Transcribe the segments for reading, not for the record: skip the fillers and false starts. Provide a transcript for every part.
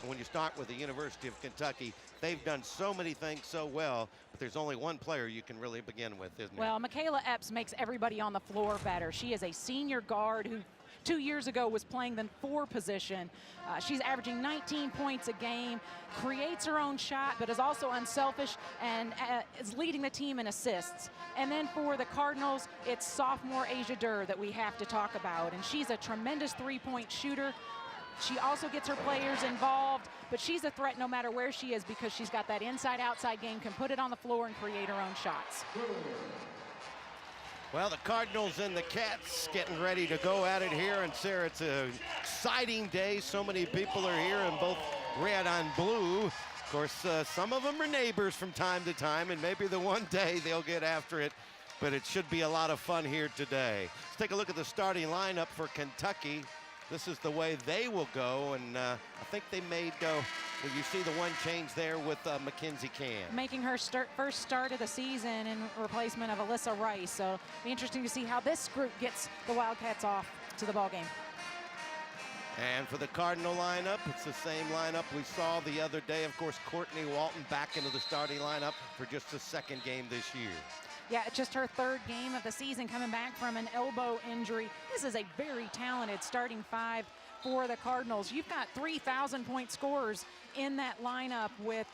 And when you start with the University of Kentucky, they've done so many things so well, but there's only one player you can really begin with, isn't it? Well, Michaela Epps makes everybody on the floor better. She is a senior guard who 2 years ago was playing the 4 position. She's averaging 19 points a game, creates her own shot, but is also unselfish and is leading the team in assists. And then for the Cardinals, it's sophomore Asia Durr that we have to talk about. And she's a tremendous three-point shooter. She also gets her players involved, but she's a threat no matter where she is because she's got that inside-outside game, can put it on the floor and create her own shots. Well, the Cardinals and the Cats getting ready to go at it here. And Sarah, it's an exciting day. So many people are here in both red and blue. Of course, some of them are neighbors from time to time, and maybe the one day they'll get after it. But it should be a lot of fun here today. Let's take a look at the starting lineup for Kentucky. This is the way they will go, and I think they made, well, you see the one change there with Mackenzie Can. Making her first start of the season in replacement of Alyssa Rice. So it'll be interesting to see how this group gets the Wildcats off to the ballgame. And for the Cardinal lineup, it's the same lineup we saw the other day. Of course, Courtney Walton back into the starting lineup for just the second game this year. Yeah, it's just her 3rd game of the season coming back from an elbow injury. This is a very talented starting 5 for the Cardinals. You've got 3,000-point scorers in that lineup with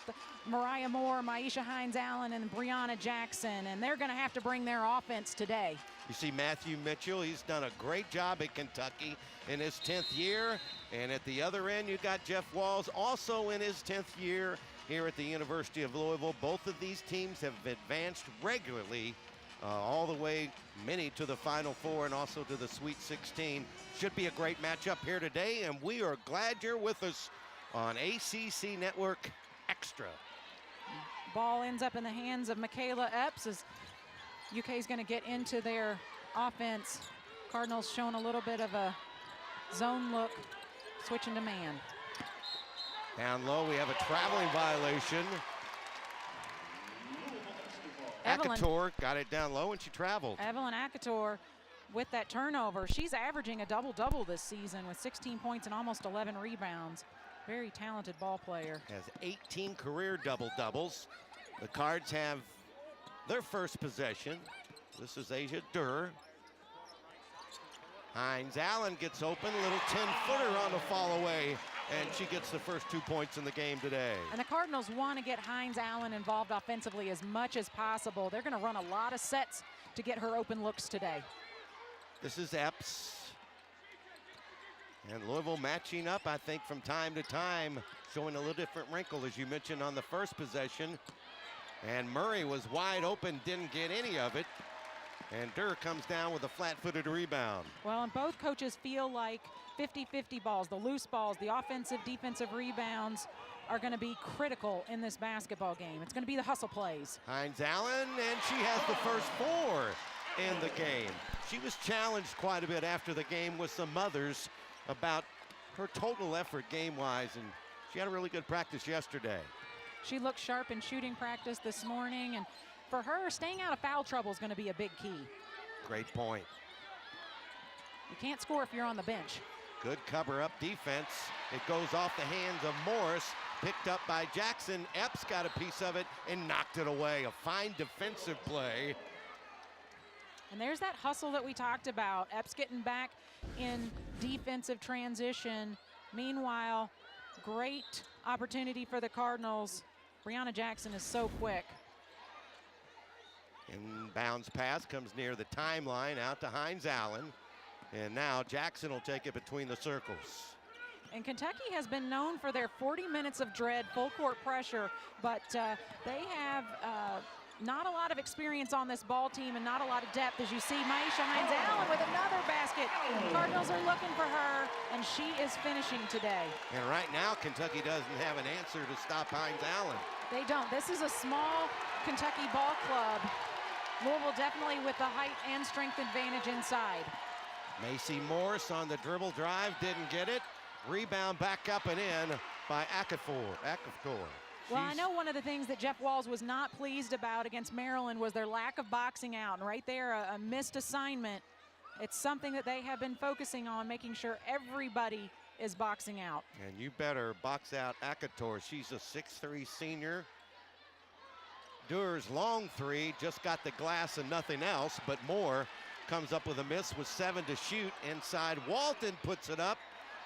Mariah Moore, Maisha Hines-Allen, and Brianna Jackson, and they're going to have to bring their offense today. You see Matthew Mitchell, he's done a great job at Kentucky in his 10th year. And at the other end, you got Jeff Walls, also in his 10th year here at the University of Louisville. Both of these teams have advanced regularly all the way, many to the Final Four and also to the Sweet 16. Should be a great matchup here today, and we are glad you're with us on ACC Network Extra. Ball ends up in the hands of Michaela Epps as UK is going to get into their offense. Cardinals showing a little bit of a zone look, switching to man. Down low, we have a traveling violation. Akator got it down low and she traveled. Evelyn Akator with that turnover. She's averaging a double-double this season with 16 points and almost 11 rebounds. Very talented ball player. Has 18 career double-doubles. The Cards have their first possession. This is Asia Durr. Hines-Allen gets open, a little 10-footer on the fall away, and she gets the first 2 points in the game today. And the Cardinals want to get Hines-Allen involved offensively as much as possible. They're going to run a lot of sets to get her open looks today. This is Epps. And Louisville matching up, I think, from time to time, showing a little different wrinkle, as you mentioned on the first possession. And Murray was wide open, didn't get any of it. And Durr comes down with a flat-footed rebound. Well, and both coaches feel like 50-50 balls, the loose balls, the offensive, defensive rebounds are going to be critical in this basketball game. It's going to be the hustle plays. Hines-Allen, and she has the first 4 in the game. She was challenged quite a bit after the game with some others about her total effort game-wise, and she had a really good practice yesterday. She looked sharp in shooting practice this morning, and for her, staying out of foul trouble is going to be a big key. Great point. You can't score if you're on the bench. Good cover-up defense. It goes off the hands of Morris, picked up by Jackson. Epps got a piece of it and knocked it away. A fine defensive play. And there's that hustle that we talked about. Epps getting back in defensive transition. Meanwhile, great opportunity for the Cardinals. Brianna Jackson is so quick. Inbounds pass comes near the timeline out to Hines-Allen. And now Jackson will take it between the circles. And Kentucky has been known for their 40 minutes of dread, full court pressure, but they have not a lot of experience on this ball team and not a lot of depth. As you see, Maisha Hines-Allen with another basket. Cardinals are looking for her, and she is finishing today. And right now, Kentucky doesn't have an answer to stop Hines-Allen. They don't. This is a small Kentucky ball club. Louisville definitely with the height and strength advantage inside. Macy Morris on the dribble drive, didn't get it. Rebound back up and in by Akafor. Well, I know one of the things that Jeff Walls was not pleased about against Maryland was their lack of boxing out. And right there, a missed assignment. It's something that they have been focusing on, making sure everybody is boxing out. And you better box out Akator. She's a 6'3" senior. Duer's long three just got the glass and nothing else, but Moore comes up with a miss with 7 to shoot. Inside, Walton puts it up,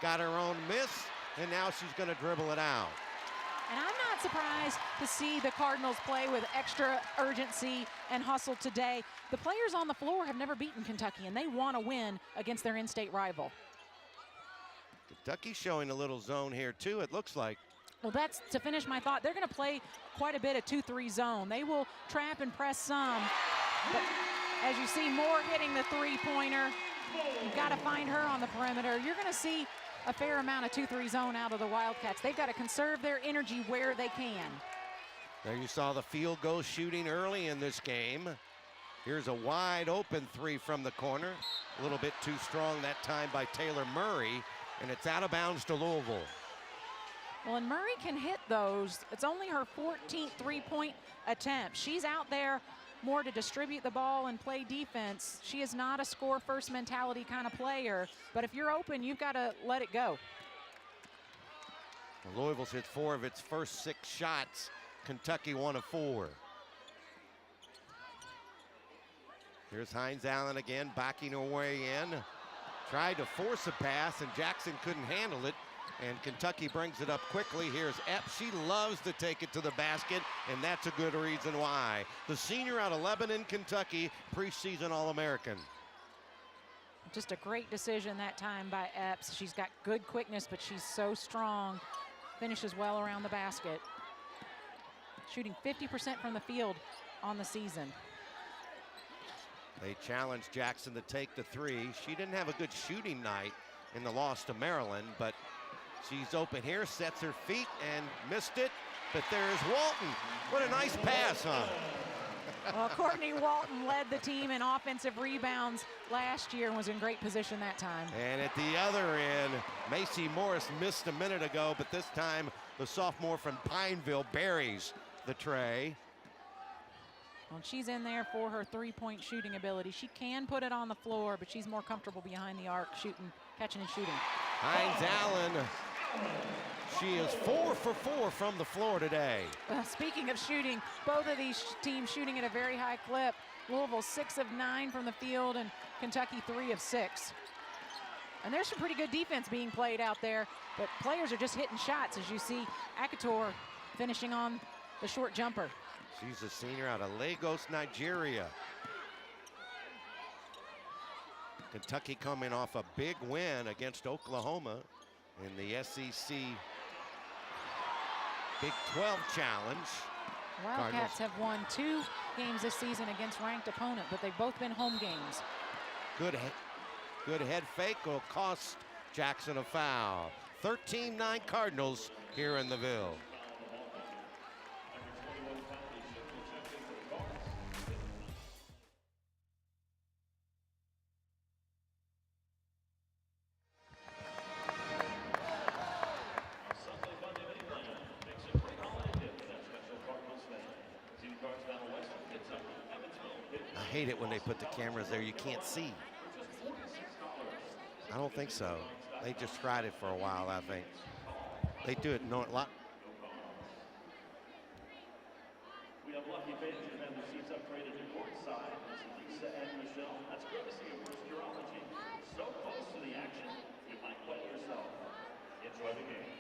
got her own miss, and now she's going to dribble it out. And I'm not surprised to see the Cardinals play with extra urgency and hustle today. The players on the floor have never beaten Kentucky, and they want to win against their in-state rival. Kentucky showing a little zone here too, it looks like. Well, that's to finish my thought. They're going to play quite a bit of 2-3 zone. They will trap and press some. But as you see, Moore hitting the three-pointer. You've got to find her on the perimeter. You're going to see a fair amount of 2-3 zone out of the Wildcats. They've got to conserve their energy where they can. There you saw the field goal shooting early in this game. Here's a wide open three from the corner. A little bit too strong that time by Taylor Murray, and it's out of bounds to Louisville. Well, and Murray can hit those. It's only her 14th three-point attempt. She's out there more to distribute the ball and play defense. She is not a score-first mentality kind of player, but if you're open, you've got to let it go. Well, Louisville's hit 4 of its first 6 shots. Kentucky 1 of 4. Here's Hines Allen again, backing her way in. Tried to force a pass, and Jackson couldn't handle it. And Kentucky brings it up quickly. Here's Epps. She loves to take it to the basket, and that's a good reason why. The senior out of Lebanon, Kentucky, preseason All-American. Just a great decision that time by Epps. She's got good quickness, but she's so strong. Finishes well around the basket. Shooting 50% from the field on the season. They challenged Jackson to take the three. She didn't have a good shooting night in the loss to Maryland, but she's open here, sets her feet and missed it, but there's Walton. What a nice pass, huh? Well, Courtney Walton led the team in offensive rebounds last year and was in great position that time. And at the other end, Macy Morris missed a minute ago, but this time the sophomore from Pineville buries the tray. Well, she's in there for her three-point shooting ability. She can put it on the floor, but she's more comfortable behind the arc, shooting, catching and shooting. Hines Allen, she is 4 for 4 from the floor today. Speaking of shooting, both of these teams shooting at a very high clip. Louisville 6 of 9 from the field, and Kentucky 3 of 6. And there's some pretty good defense being played out there, but players are just hitting shots, as you see Akator finishing on the short jumper. She's a senior out of Lagos, Nigeria. Kentucky coming off a big win against Oklahoma in the SEC Big 12 Challenge. Wildcats have won 2 games this season against ranked opponent, but they've both been home games. Good head fake will cost Jackson a foul. 13-9 Cardinals here in the Ville. I hate it when they put the cameras there you can't see. I don't think so. They just tried it for a while, I think. They do it a lot. We have lucky fans who have their seats upgraded to courtside. It's Lisa and Michelle. That's courtesy of First Urology. So close to the action, you might wet yourself. Enjoy the game.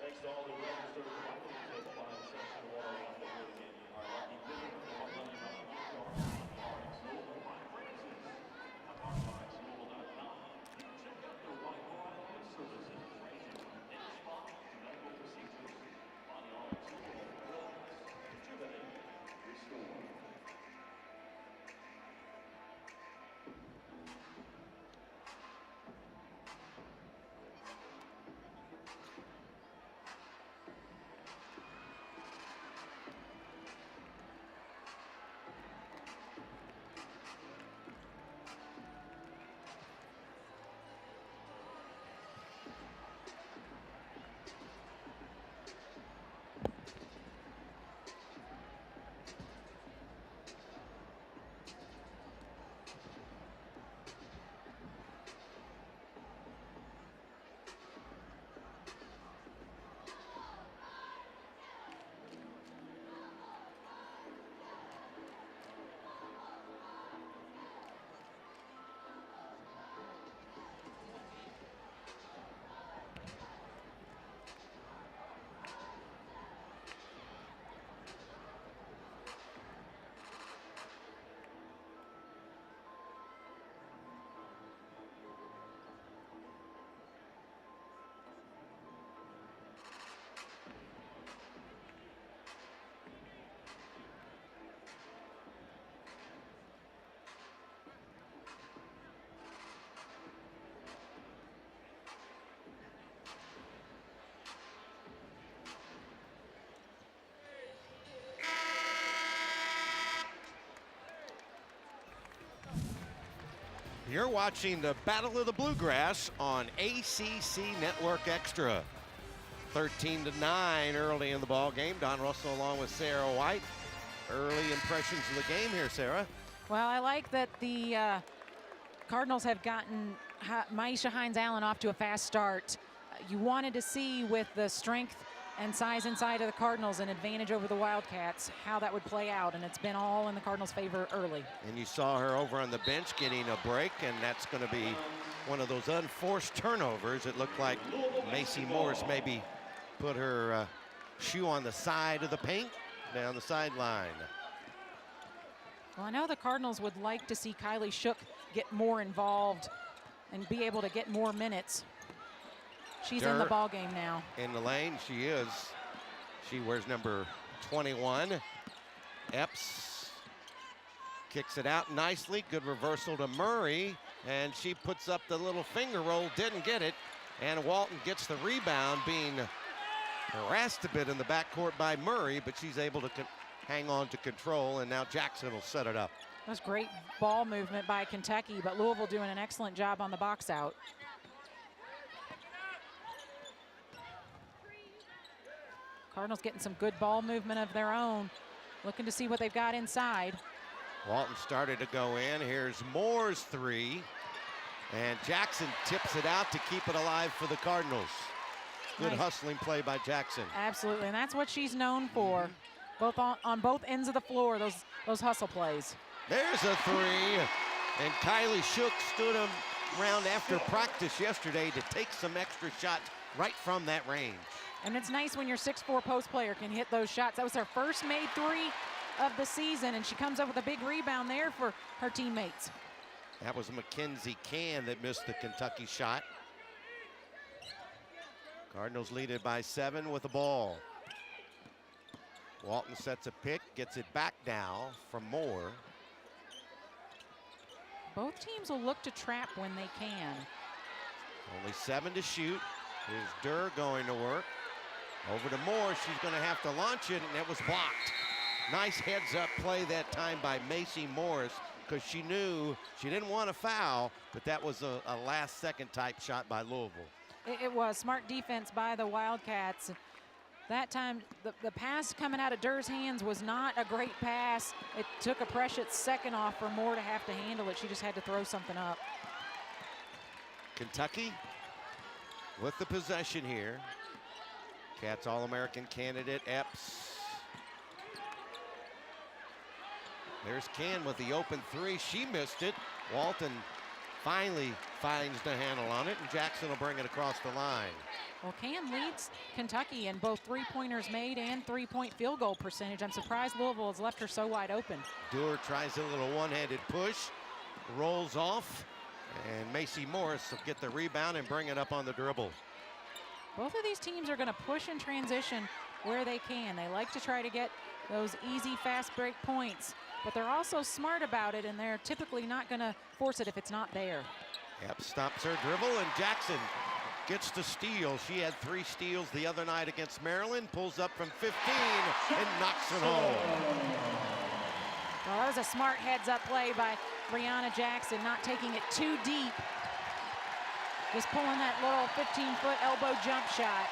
Thanks to all the registered providers who take a live session of water around the world. Our lucky winner for $1 million gift card. Louisville Wine Prices. Louisville.com. Check out their wine variety services ranging from nail spa to medical procedures. Body arts, relax, rejuvenate, restore. You're watching the Battle of the Bluegrass on ACC Network Extra. 13-9 early in the ball game. Don Russell along with Sarah White. Early impressions of the game here, Sarah. Well, I like that the Cardinals have gotten Maisha Hines-Allen off to a fast start. You wanted to see with the strength and size inside of the Cardinals an advantage over the Wildcats, how that would play out, and it's been all in the Cardinals' favor early. And you saw her over on the bench getting a break, and that's going to be one of those unforced turnovers. It looked like Macy Morris maybe put her shoe on the side of the paint down the sideline. Well, I know the Cardinals would like to see Kylie Shook get more involved and be able to get more minutes. She's in the ball game now. In the lane, she is. She wears number 21. Epps kicks it out nicely. Good reversal to Murray, and she puts up the little finger roll, didn't get it. And Walton gets the rebound, being harassed a bit in the backcourt by Murray, but she's able to hang on to control, and now Jackson will set it up. That was great ball movement by Kentucky, but Louisville doing an excellent job on the box out. Cardinals getting some good ball movement of their own, looking to see what they've got inside. Walton started to go in. Here's Moore's three, and Jackson tips it out to keep it alive for the Cardinals. Good hustling play by Jackson. Absolutely, and that's what she's known for, both on both ends of the floor, those hustle plays. There's a three, and Kylie Shook stood around after practice yesterday to take some extra shots right from that range. And it's nice when your 6'4" post player can hit those shots. That was her first made three of the season, and she comes up with a big rebound there for her teammates. That was Mackenzie Can that missed the Kentucky shot. Cardinals lead it by 7 with the ball. Walton sets a pick, gets it back now from Moore. Both teams will look to trap when they can. Only 7 to shoot. Here's Durr going to work. Over to Moore, she's gonna have to launch it, and it was blocked. Nice heads-up play that time by Macy Morris, because she knew she didn't want to foul, but that was a last-second type shot by Louisville. It was smart defense by the Wildcats. That time, the pass coming out of Durr's hands was not a great pass. It took a precious second off for Moore to have to handle it. She just had to throw something up. Kentucky with the possession here. Cats All-American candidate Epps. There's Can with the open three. She missed it. Walton finally finds the handle on it, and Jackson will bring it across the line. Well, Can leads Kentucky in both three-pointers made and three-point field goal percentage. I'm surprised Louisville has left her so wide open. Durr tries a little one-handed push, rolls off, and Macy Morris will get the rebound and bring it up on the dribble. Both of these teams are going to push and transition where they can. They like to try to get those easy, fast break points, but they're also smart about it, and they're typically not going to force it if it's not there. Epps stops her dribble, and Jackson gets the steal. She had 3 steals the other night against Maryland, pulls up from 15 and knocks it home. Well, that was a smart heads-up play by Brianna Jackson, not taking it too deep. Just pulling that little 15-foot elbow jump shot.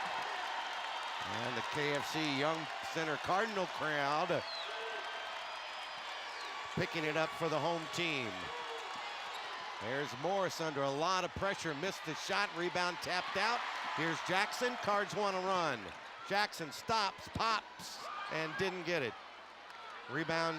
And the KFC Young Center Cardinal crowd picking it up for the home team. There's Morris under a lot of pressure, missed the shot, rebound tapped out. Here's Jackson, Cards want to run. Jackson stops, pops, and didn't get it. Rebound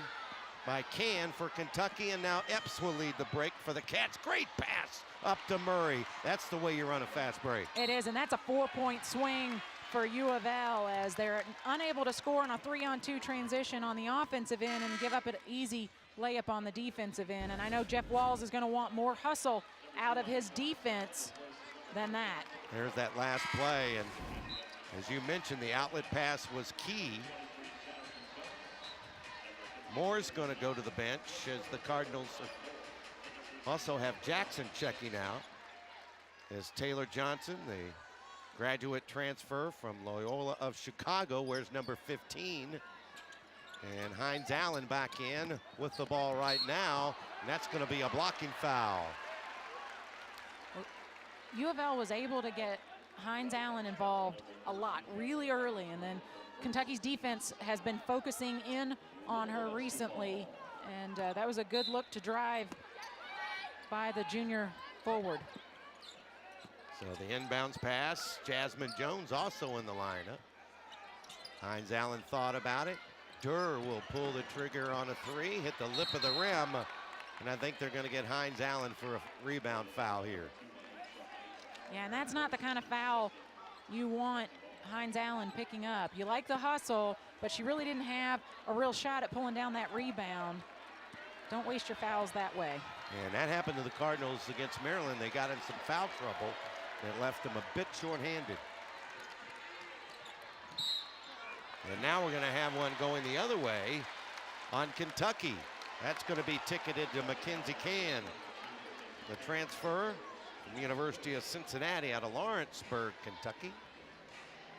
by Can for Kentucky, and now Epps will lead the break for the Cats. Great pass up to Murray. That's the way you run a fast break. It is, and that's a 4-point swing for U of L as they're unable to score on a 3-on-2 transition on the offensive end and give up an easy layup on the defensive end. And I know Jeff Walls is going to want more hustle out of his defense than that. There's that last play, and as you mentioned, the outlet pass was key. Moore's going to go to the bench as the Cardinals also have Jackson checking out. As Taylor Johnson, the graduate transfer from Loyola of Chicago, wears number 15. And Hines-Allen back in with the ball right now, and that's going to be a blocking foul. U of L was able to get Hines Allen involved a lot really early, and then Kentucky's defense has been focusing in on her recently, and that was a good look to drive by the junior forward. So the inbounds pass, Jasmine Jones also in the lineup. Hines Allen thought about it. Durr will pull the trigger on a three, hit the lip of the rim, and I think they're gonna get Hines Allen for a rebound foul here. Yeah, and that's not the kind of foul you want Hines Allen picking up. You like the hustle, but she really didn't have a real shot at pulling down that rebound. Don't waste your fouls that way. And that happened to the Cardinals against Maryland. They got in some foul trouble that left them a bit shorthanded. And now we're gonna have one going the other way on Kentucky. That's gonna be ticketed to Mackenzie Can, the transfer from the University of Cincinnati out of Lawrenceburg, Kentucky.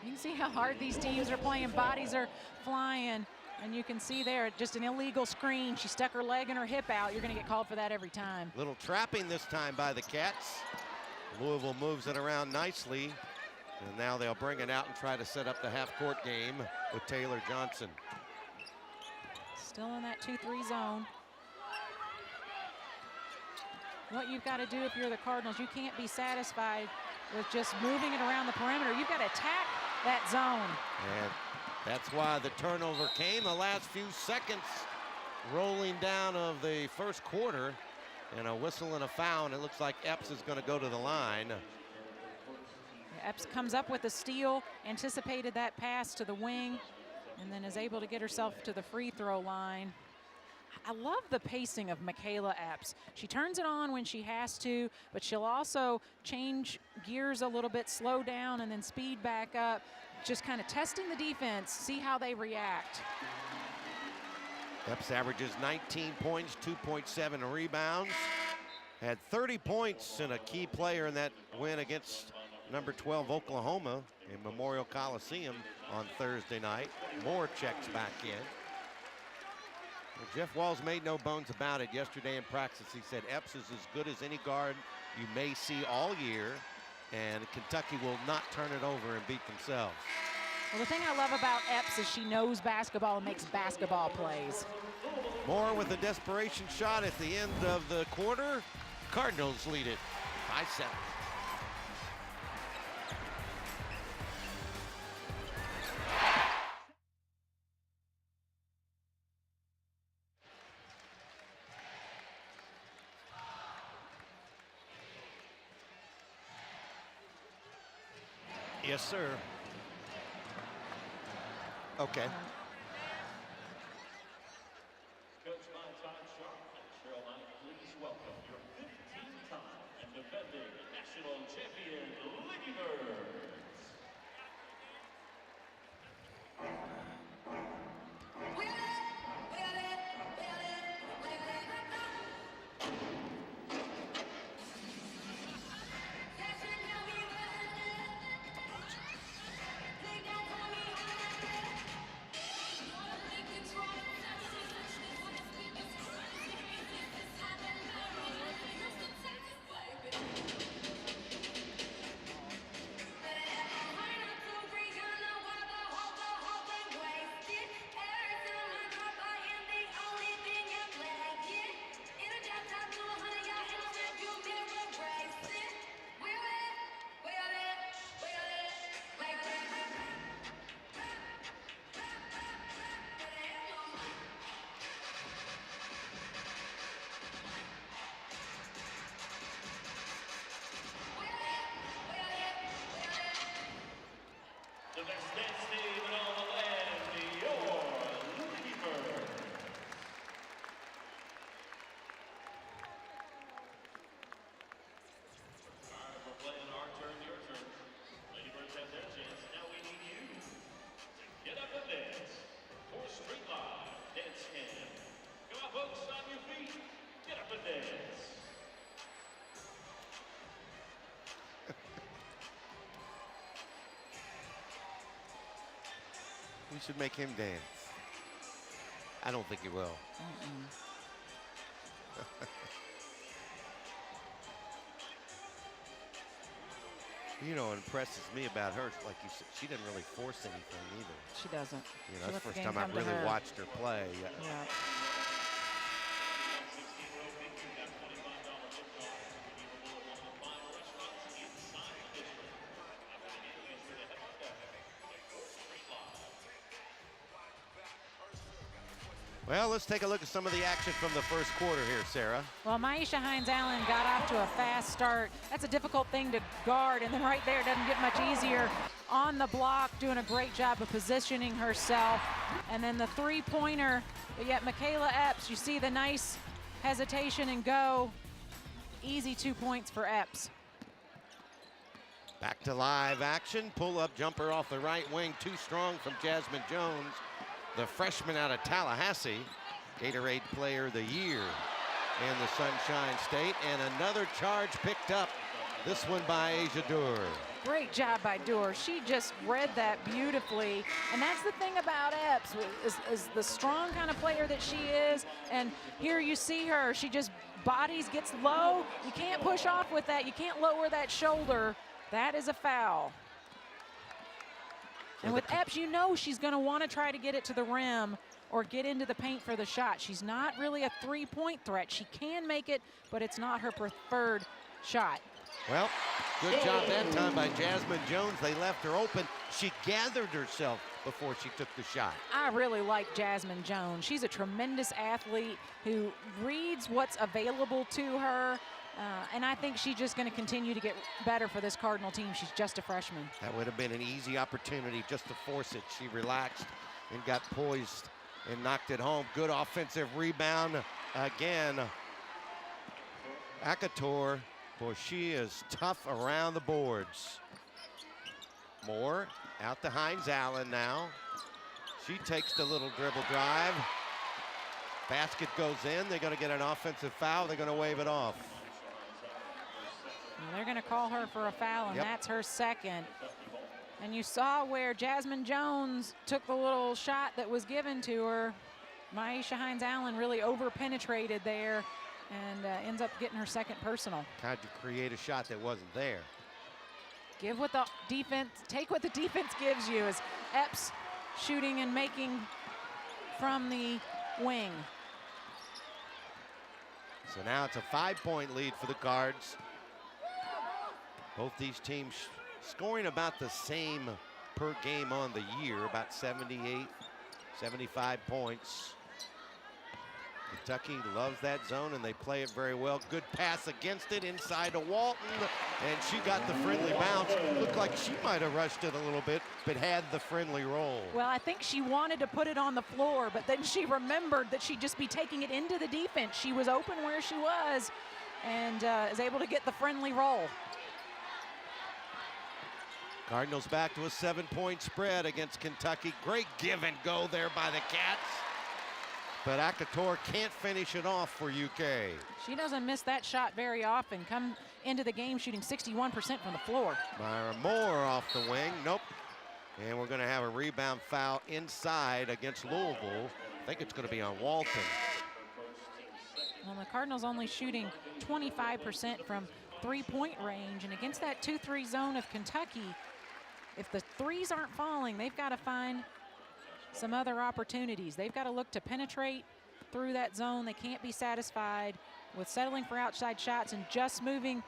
You can see how hard these teams are playing. Bodies are flying, and you can see there just an illegal screen. She stuck her leg and her hip out. You're gonna get called for that every time. Little trapping this time by the Cats. Louisville moves it around nicely, and now they'll bring it out and try to set up the half-court game with Taylor Johnson. Still in that 2-3 zone. What you've got to do if you're the Cardinals, you can't be satisfied with just moving it around the perimeter. You've got to attack that zone. And that's why the turnover came the last few seconds rolling down of the first quarter, and a whistle and a foul, and it looks like Epps is going to go to the line. Epps comes up with a steal, anticipated that pass to the wing, and then is able to get herself to the free throw line. I love the pacing of Michaela Epps. She turns it on when she has to, but she'll also change gears a little bit, slow down, and then speed back up, just kind of testing the defense, see how they react. Epps averages 19 points, 2.7 rebounds. Had 30 points and a key player in that win against number 12 Oklahoma in Memorial Coliseum on Thursday night. Moore checks back in. Well, Jeff Walls made no bones about it yesterday in practice. He said Epps is as good as any guard you may see all year, and Kentucky will not turn it over and beat themselves. Well, the thing I love about Epps is she knows basketball and makes basketball plays. Moore with a desperation shot at the end of the quarter. Cardinals lead it 5-7. Yes, sir. Okay. Coached by Todd Sharp and Cheryl Knight, please welcome your 15th-time and defending national champion, Lady Birds. The best dance team in all the land, your Lady Birds. All right, we're playing our turn, your turn. Lady Birds have their chance. Now we need you to get up and dance for a straight line dance cam. Come on, folks, on your feet. Get up and dance. We should make him dance. I don't think he will. You know, what impresses me about her, like you said, she didn't really force anything either. She doesn't. You know, She that's lets the the first game time I've come to really her. watched her play. Yeah. Well, let's take a look at some of the action from the first quarter here, Sarah. Well, Maisha Hines-Allen got off to a fast start. That's a difficult thing to guard, and then right there, it doesn't get much easier on the block, doing a great job of positioning herself. And then the three-pointer, but yet Michaela Epps, you see the nice hesitation and go. Easy 2 points for Epps. Back to live action. Pull-up jumper off the right wing. Too strong from Jasmine Jones, the freshman out of Tallahassee. Gatorade Player of the Year in the Sunshine State. And another charge picked up. This one by Asia Dur. Great job by Dur. She just read that beautifully. And that's the thing about Epps, is the strong kind of player that she is. And here you see her. She just bodies, gets low. You can't push off with that. You can't lower that shoulder. That is a foul. And with Epps, you know she's going to want to try to get it to the rim or get into the paint for the shot. She's not really a three-point threat. She can make it, but it's not her preferred shot. Well, good job that time by Jasmine Jones. They left her open. She gathered herself before she took the shot. I really like Jasmine Jones. She's a tremendous athlete who reads what's available to her. And I think she's just going to continue to get better for this Cardinal team. She's just a freshman. That would have been an easy opportunity just to force it. She relaxed and got poised and knocked it home. Good offensive rebound again. Akator, boy, she is tough around the boards. Moore out to Hines-Allen now. She takes the little dribble drive. Basket goes in. They're going to get an offensive foul. They're going to wave it off. And they're going to call her for a foul, and Yep. that's her second. And you saw where Jasmine Jones took the little shot that was given to her. Maisha Hines-Allen really over-penetrated there and ends up getting her second personal. Tried to create a shot that wasn't there. Give what the defense, take what the defense gives you, as Epps shooting and making from the wing. So now it's a 5-point lead for the Cards. Both these teams scoring about the same per game on the year, about 78, 75 points. Kentucky loves that zone, and they play it very well. Good pass against it inside to Walton, and she got the friendly bounce. Looked like she might have rushed it a little bit, but had the friendly roll. Well, I think she wanted to put it on the floor, but then she remembered that she'd just be taking it into the defense. She was open where she was and is able to get the friendly roll. Cardinals back to a 7-point spread against Kentucky. Great give and go there by the Cats. But Akator can't finish it off for UK. She doesn't miss that shot very often. Come into the game shooting 61% from the floor. Myra Moore off the wing. Nope. And we're going to have a rebound foul inside against Louisville. I think it's going to be on Walton. Well, the Cardinals only shooting 25% from three-point range. And against that 2-3 zone of Kentucky, if the threes aren't falling, they've got to find some other opportunities. They've got to look to penetrate through that zone. They can't be satisfied with settling for outside shots and just moving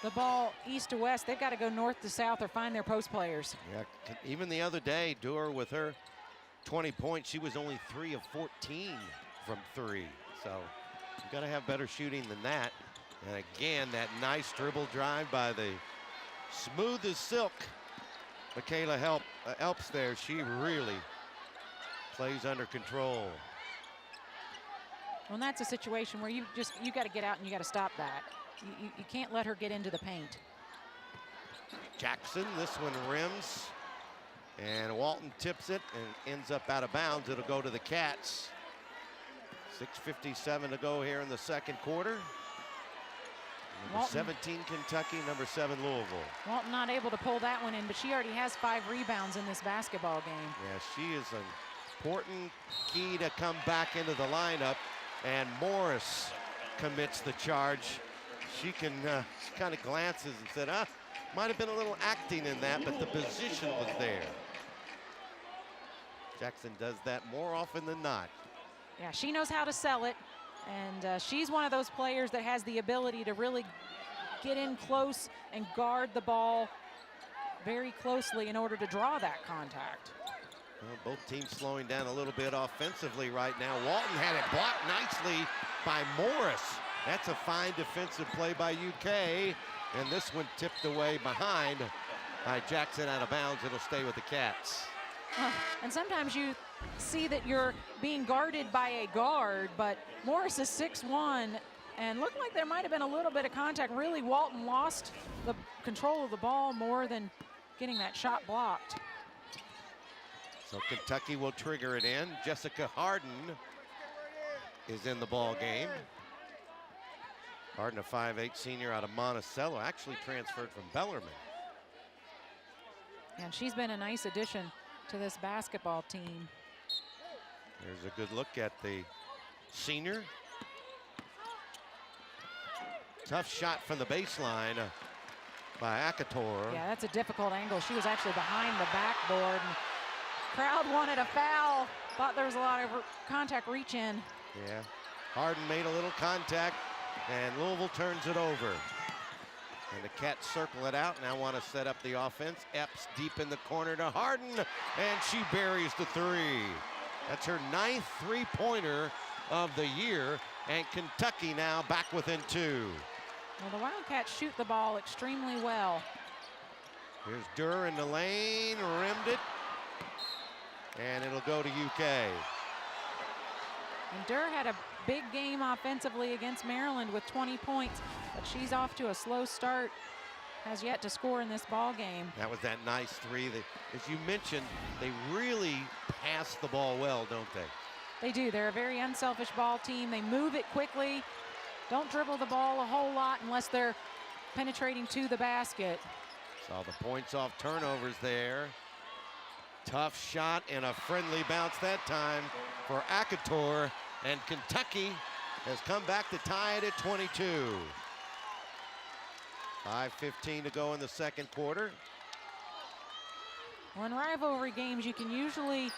the ball east to west. They've got to go north to south or find their post players. Yeah, even the other day, Dur with her 20 points, she was only 3 of 14 from 3. So you've got to have better shooting than that. And again, that nice dribble drive by the smooth as silk Michaela Elps there. She really plays under control. Well, and that's a situation where you got to get out and you got to stop that. You can't let her get into the paint. Jackson, this one rims. And Walton tips it and ends up out of bounds. It'll go to the Cats. 6:57 to go here in the second quarter. Number 17 Kentucky, number 7 Louisville. Walton not able to pull that one in, but she already has 5 rebounds in this basketball game. Yeah, she is an important key to come back into the lineup. And Morris commits the charge. She can, she kind of glances and said, Might have been a little acting in that, but the position was there. Jackson does that more often than not. Yeah, she knows how to sell it, and she's one of those players that has the ability to really get in close and guard the ball very closely in order to draw that contact. Well, both teams slowing down a little bit offensively right now. Walton had it blocked nicely by Morris. That's a fine defensive play by UK, and this one tipped away behind by Jackson out of bounds. It'll stay with the Cats. And sometimes you see that you're being guarded by a guard, but Morris is 6'1", and looked like there might have been a little bit of contact. Really, Walton lost the control of the ball more than getting that shot blocked. So Kentucky will trigger it in. Jessica Harden is in the ball game. Harden, a 5'8" senior out of Monticello, actually transferred from Bellarmine. And she's been a nice addition to this basketball team. There's a good look at the senior. Tough shot from the baseline by Akator. Yeah, that's a difficult angle. She was actually behind the backboard. And crowd wanted a foul. Thought there was a lot of contact reach in. Yeah, Harden made a little contact, and Louisville turns it over. And the Cats circle it out. Now want to set up the offense. Epps deep in the corner to Harden, and she buries the three. That's her 9th three-pointer of the year, and Kentucky now back within 2. Well, the Wildcats shoot the ball extremely well. Here's Durr in the lane, rimmed it, and it'll go to UK. And Durr had a big game offensively against Maryland with 20 points, but she's off to a slow start. Has yet to score in this ball game. That was that nice three. As you mentioned, they really pass the ball well, don't they? They do. They're a very unselfish ball team. They move it quickly. Don't dribble the ball a whole lot unless they're penetrating to the basket. Saw the points off turnovers there. Tough shot and a friendly bounce that time for Akator. And Kentucky has come back to tie it at 22. 5:15 to go in the second quarter. Well, in rivalry games, you can usually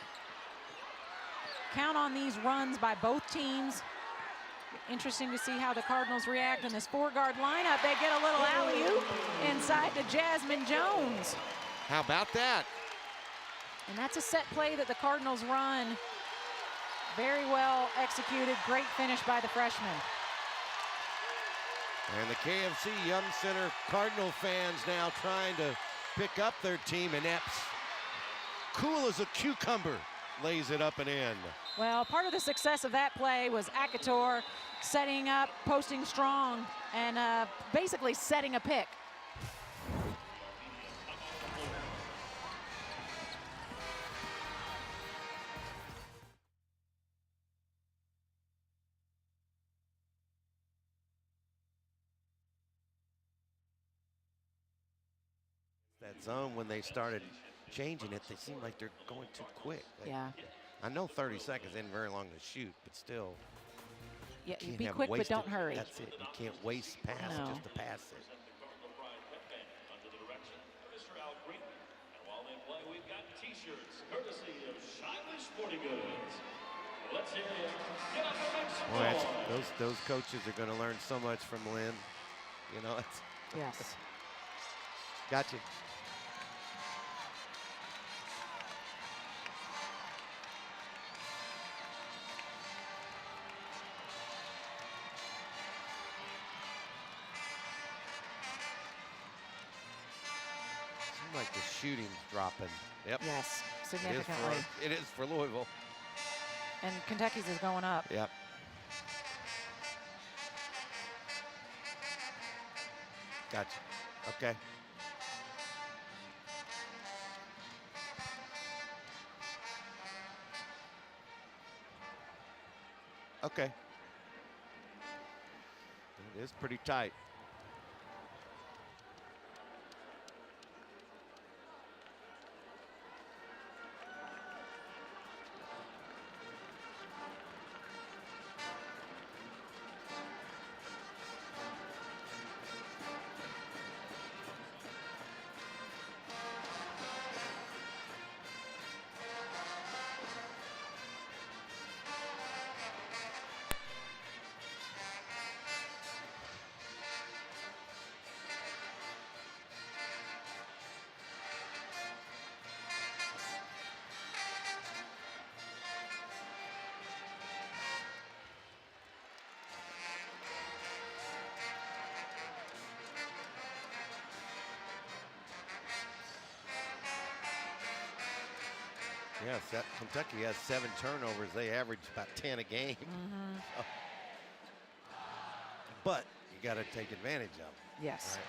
count on these runs by both teams. Interesting to see how the Cardinals react in this 4-guard lineup. They get a little alley-oop inside to Jasmine Jones. How about that? And that's a set play that the Cardinals run. Very well executed. Great finish by the freshman. And the KFC Yum Center Cardinal fans now trying to pick up their team, and Epps, cool as a cucumber, lays it up and in. Well, part of the success of that play was Akator setting up, posting strong, and basically setting a pick. That zone, when they started changing it, they seem like they're going too quick. Yeah. I know 30 seconds isn't very long to shoot, but still. Yeah, Can't be have quick, but wasted- don't hurry. That's it. You can't waste pass No. just to pass it. Under the direction of Mr. Al Green. And while they play, we've got t-shirts courtesy of Shiley Sporting Goods. Let's hear you. Get up the next Boy, floor. those coaches are going to learn so much from Lynn. You know, it's Yes. gotcha. Seems like the shooting's dropping. Yep. Yes, It is significantly. it is for Louisville. And Kentucky's is going up. Yep. Gotcha. Okay. Okay. It is pretty tight. Yes, Kentucky has 7 turnovers. They average about 10 a game. So, but you got to take advantage of them. Yes. Right.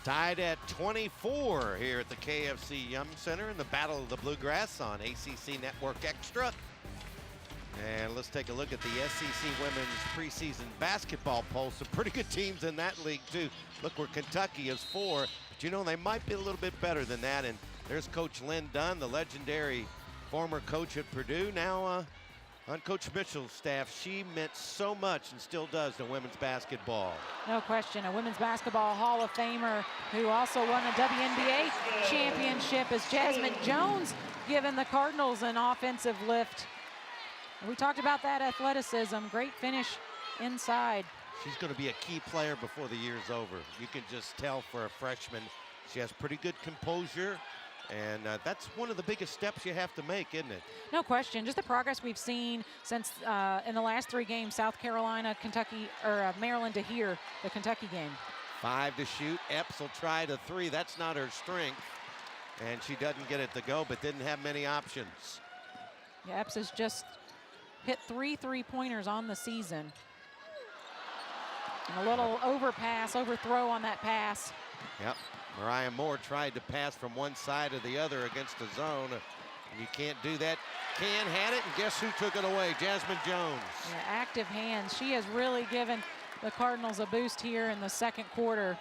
Tied at 24 here at the KFC Yum Center in the Battle of the Bluegrass on ACC Network Extra. And let's take a look at the SEC Women's Preseason Basketball poll. Some pretty good teams in that league, too. Look where Kentucky is 4, but you know, they might be a little bit better than that. And there's Coach Lynn Dunn, the legendary former coach at Purdue, now on Coach Mitchell's staff. She meant so much and still does to women's basketball. No question, a women's basketball Hall of Famer who also won a WNBA championship is Jasmine Jones, giving the Cardinals an offensive lift. We talked about that athleticism, great finish inside. She's going to be a key player before the year's over. You can just tell for a freshman, she has pretty good composure, and that's one of the biggest steps you have to make, isn't it? No question, just the progress we've seen since in the last 3 games, South Carolina, Kentucky, or Maryland to here, the Kentucky game. 5 to shoot, Epps will try to 3, that's not her strength, and she doesn't get it to go, but didn't have many options. Yeah, Epps has just hit 3 3-pointers on the season. And a little overthrow on that pass. Yep, Mariah Moore tried to pass from one side to the other against the zone. And you can't do that. Can had it, and guess who took it away? Jasmine Jones. Yeah, active hands. She has really given the Cardinals a boost here in the second quarter.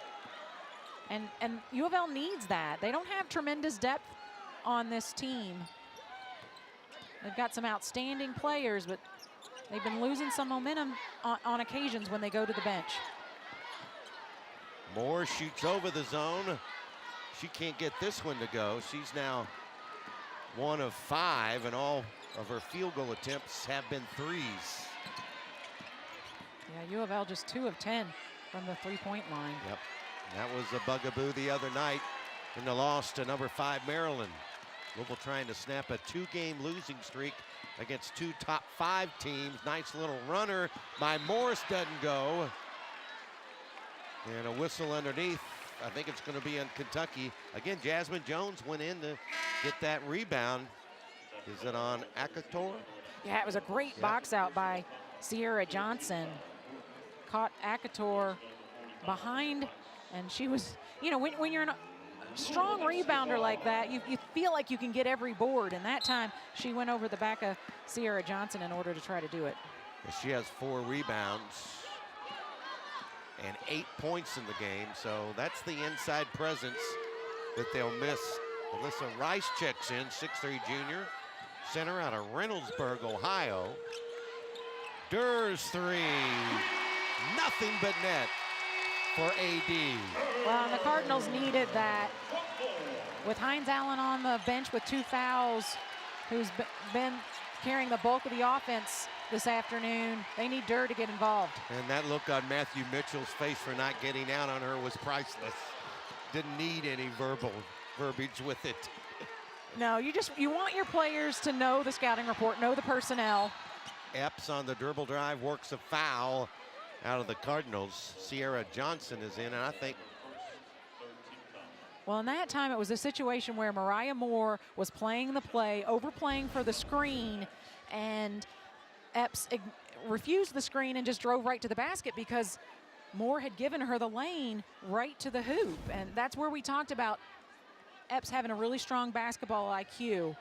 And U of L needs that. They don't have tremendous depth on this team. They've got some outstanding players, but they've been losing some momentum on occasions when they go to the bench. Moore shoots over the zone. She can't get this one to go. She's now 1 of 5, and all of her field goal attempts have been 3s. Yeah, U of L just 2 of 10 from the 3-point line. Yep, and that was a bugaboo the other night in the loss to number 5 Maryland. Louisville trying to snap a 2-game losing streak against 2 top 5 teams. Nice little runner by Morris, doesn't go. And a whistle underneath. I think it's going to be on Kentucky. Again, Jasmine Jones went in to get that rebound. Is it on Akator? Yeah, it was a great box out by Sierra Johnson. Caught Akator behind, and she was, you know, when you're in a strong rebounder like that, you feel like you can get every board, and that time she went over the back of Sierra Johnson in order to try to do it. She has 4 rebounds and 8 points in the game, so that's the inside presence that they'll miss. Alyssa Rice checks in, 6'3" junior, center out of Reynoldsburg, Ohio. Durr's 3, nothing but net for AD. Well, and the Cardinals needed that. With Hines Allen on the bench with 2 fouls, who's been carrying the bulk of the offense this afternoon, they need Durr to get involved. And that look on Matthew Mitchell's face for not getting out on her was priceless. Didn't need any verbiage with it. No, you want your players to know the scouting report, know the personnel. Epps on the dribble drive works a foul out of the Cardinals. Sierra Johnson is in, and I think. Well, in that time, it was a situation where Mariah Moore was playing the play, overplaying for the screen, and Epps refused the screen and just drove right to the basket because Moore had given her the lane right to the hoop. And that's where we talked about Epps having a really strong basketball IQ,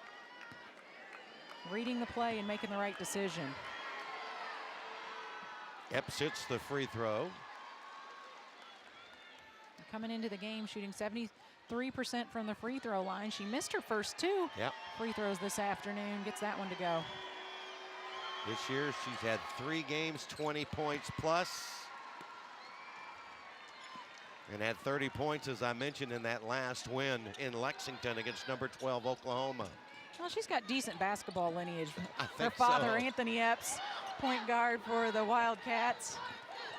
reading the play and making the right decision. Epps hits the free throw. Coming into the game, shooting 73% from the free throw line. She missed her first 2 free throws this afternoon, gets that one to go. This year, she's had 3 games, 20 points plus, and had 30 points, as I mentioned, in that last win in Lexington against number 12 Oklahoma. Well, she's got decent basketball lineage. I Her think father, so. Anthony Epps, point guard for the Wildcats.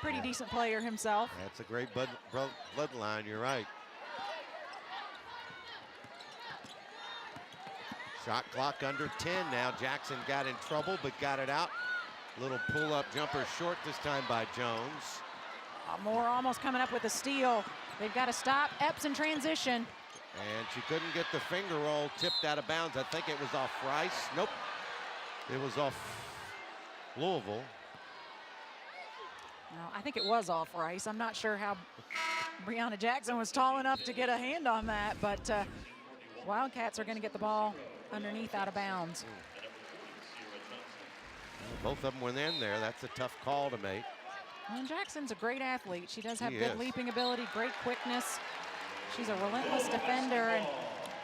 Pretty decent player himself. That's a great bloodline, you're right. Shot clock under 10 now. Jackson got in trouble, but got it out. Little pull-up jumper short this time by Jones. Moore almost coming up with a steal. They've got to stop Epps in transition. And she couldn't get the finger roll, tipped out of bounds. I think it was off Rice. Nope, it was off Louisville. No, I think it was off Rice. I'm not sure how Breonna Jackson was tall enough to get a hand on that, but Wildcats are going to get the ball underneath out of bounds. Well, both of them were in there. That's a tough call to make. Well, Jackson's a great athlete. She does have good leaping ability, great quickness. She's a relentless defender. And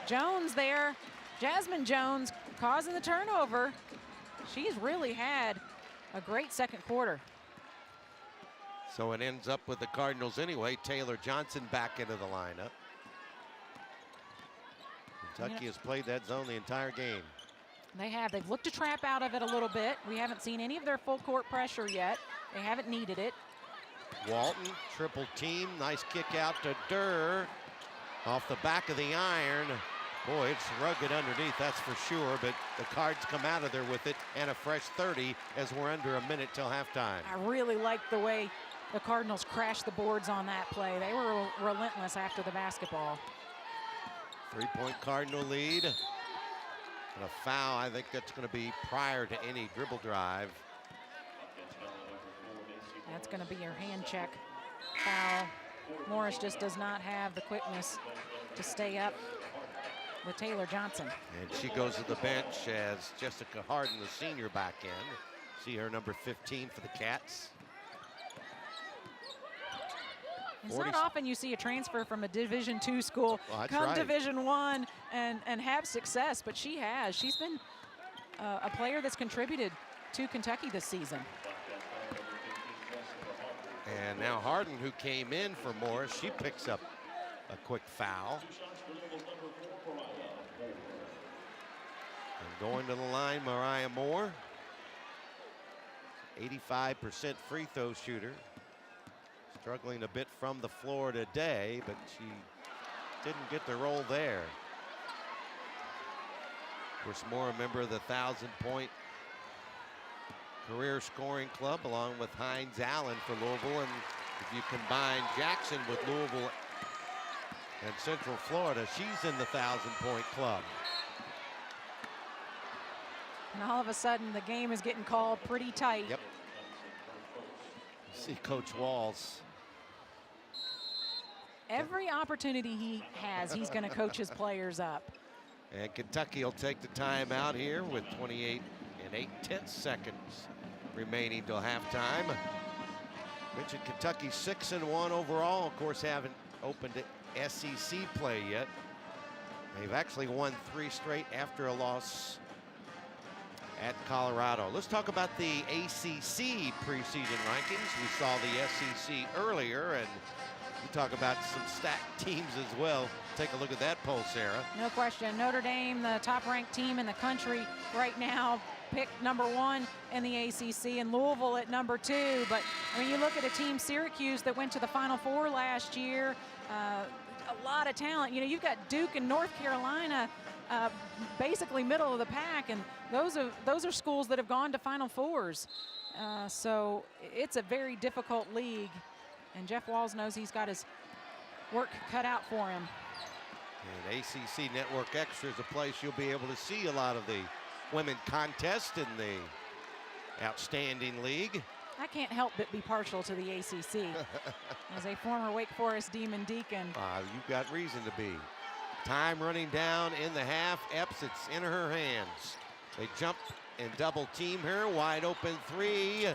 Jones there, Jasmine Jones, causing the turnover. She's really had a great second quarter. So it ends up with the Cardinals anyway. Taylor Johnson back into the lineup. Kentucky has played that zone the entire game. They have. They've looked to trap out of it a little bit. We haven't seen any of their full court pressure yet. They haven't needed it. Walton, triple team. Nice kick out to Durr. Off the back of the iron. Boy, it's rugged underneath, that's for sure, but the Cards come out of there with it and a fresh 30 as we're under a minute till halftime. I really like the way the Cardinals crashed the boards on that play. They were relentless after the basketball. 3-point Cardinal lead. And a foul, I think that's going to be prior to any dribble drive. That's going to be your hand check foul. Morris just does not have the quickness to stay up with Taylor Johnson. And she goes to the bench as Jessica Harden, the senior, back in. See her number 15 for the Cats. It's not often you see a transfer from a Division II school come Division I and have success, but she has. She's been a player that's contributed to Kentucky this season. And now Harden, who came in for Morris, she picks up a quick foul. And going to the line, Mariah Moore. 85% free throw shooter. Struggling a bit from the floor today, but she didn't get the roll there. Of course, Moore, a member of the 1,000-point career scoring club, along with Hines Allen for Louisville. And if you combine Jackson with Louisville and Central Florida, she's in the 1,000-point club. And all of a sudden, the game is getting called pretty tight. Yep. You see Coach Walls. Every opportunity he has, he's going to coach his players up. And Kentucky will take the timeout here with 28 and 8/10 seconds remaining till halftime. Mentioned Kentucky 6-1 overall. Of course, haven't opened SEC play yet. They've actually won 3 straight after a loss at Colorado. Let's talk about the ACC preseason rankings. We saw the SEC earlier, and we talk about some stacked teams as well. Take a look at that poll, Sarah. No question. Notre Dame, the top-ranked team in the country right now, picked #1 in the ACC, and Louisville at #2. But I mean, you look at a team, Syracuse, that went to the Final Four last year. A lot of talent. You know, you've got Duke and North Carolina basically middle of the pack, and those are schools that have gone to Final Fours. So it's a very difficult league, and Jeff Walls knows he's got his work cut out for him. And ACC Network Extra is a place you'll be able to see a lot of the women contest in the outstanding league. I can't help but be partial to the ACC. As a former Wake Forest Demon Deacon. You've got reason to be. Time running down in the half. Epps, it's in her hands. They jump and double team her. Wide open 3.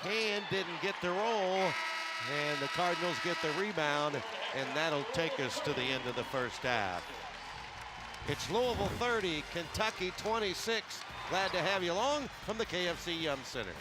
Hand didn't get the roll. And the Cardinals get the rebound. And that'll take us to the end of the first half. It's Louisville 30, Kentucky 26. Glad to have you along from the KFC Yum Center.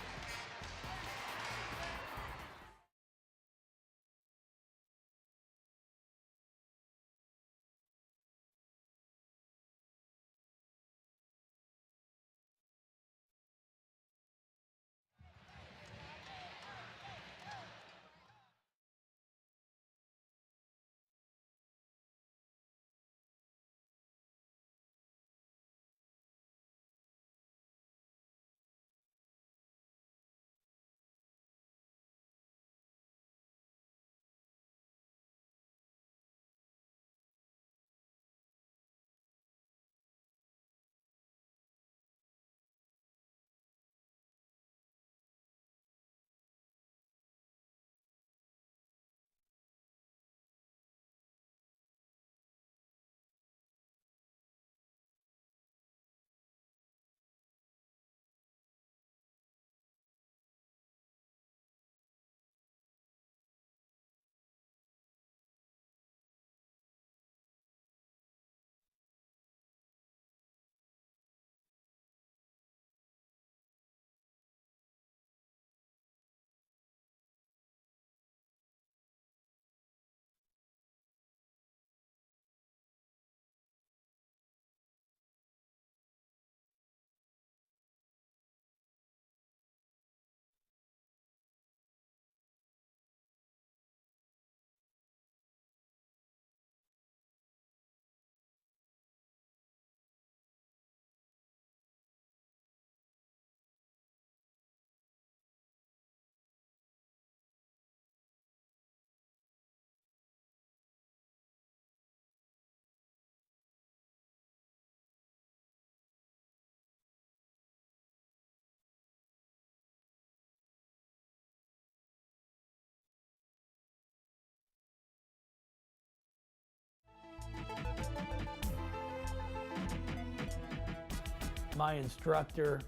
My instructor,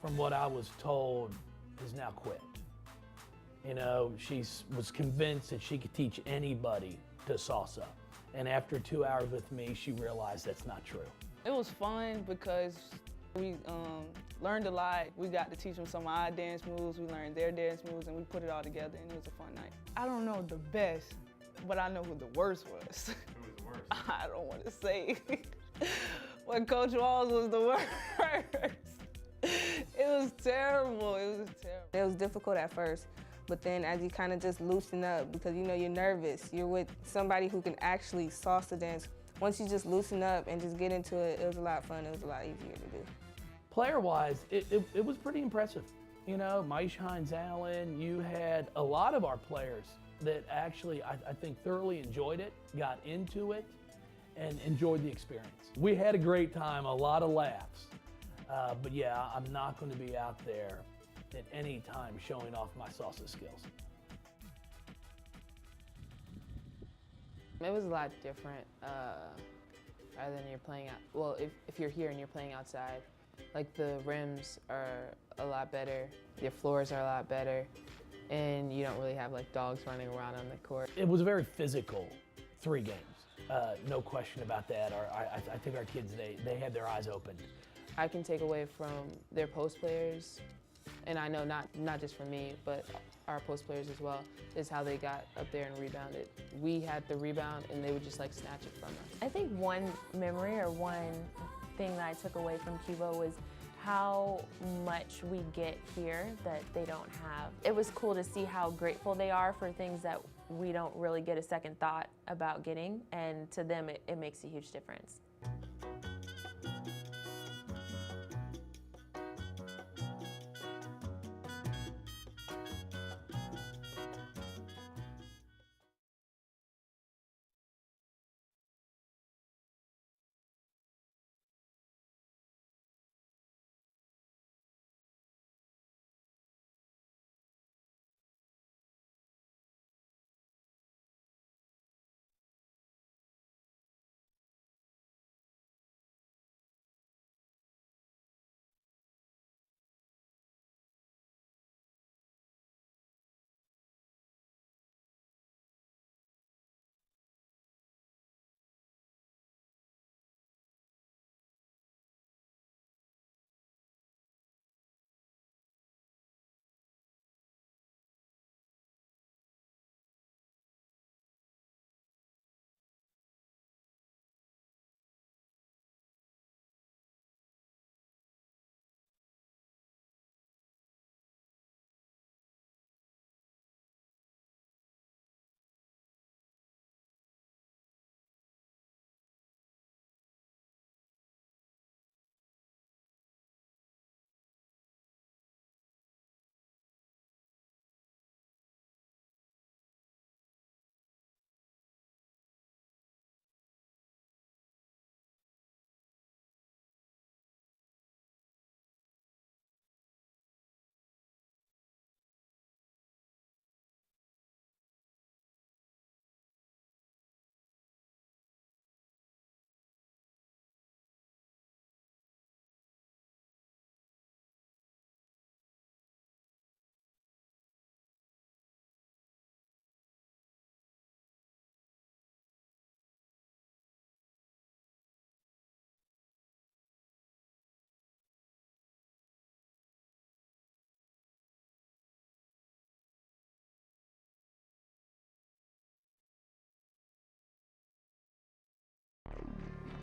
from what I was told, has now quit. You know, she was convinced that she could teach anybody to salsa. And after 2 hours with me, she realized that's not true. It was fun because we learned a lot. We got to teach them some of our dance moves. We learned their dance moves, and we put it all together, and it was a fun night. I don't know the best, but I know who the worst was. Who was the worst? I don't want to say. When Coach Walls was the worst. It was terrible. It was terrible. It was difficult at first, but then as you kind of just loosen up, because you know you're nervous, you're with somebody who can actually salsa dance. Once you just loosen up and just get into it, it was a lot of fun. It was a lot easier to do. Player-wise, it was pretty impressive. You know, Maish Hines-Allen, you had a lot of our players that actually, I think, thoroughly enjoyed it, got into it, and enjoyed the experience. We had a great time, a lot of laughs. But yeah, I'm not going to be out there at any time showing off my salsa skills. It was a lot different rather than you're playing out. Well, if you're here and you're playing outside, like the rims are a lot better, your floors are a lot better, and you don't really have like dogs running around on the court. It was a very physical 3 games, no question about that. I think our kids, they had their eyes opened. I can take away from their post players, and I know not just from me, but our post players as well, is how they got up there and rebounded. We had the rebound and they would just like snatch it from us. I think one memory or one thing that I took away from Cuba was how much we get here that they don't have. It was cool to see how grateful they are for things that we don't really get a second thought about getting, and to them it makes a huge difference.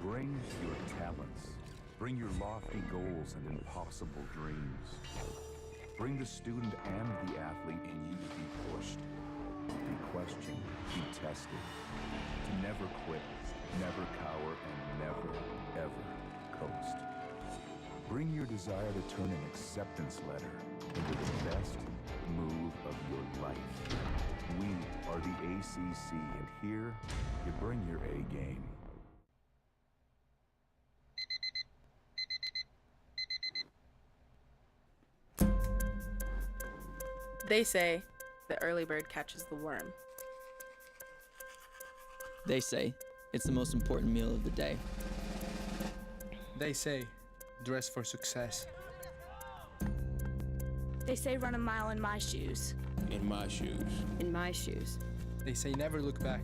Bring your talents. Bring your lofty goals and impossible dreams. Bring the student and the athlete in you to be pushed, be questioned, be tested, to never quit, never cower, and never, ever coast. Bring your desire to turn an acceptance letter into the best move of your life. We are the ACC, and here you bring your A game. They say the early bird catches the worm. They say it's the most important meal of the day. They say dress for success. They say run a mile in my shoes. In my shoes. In my shoes. They say never look back.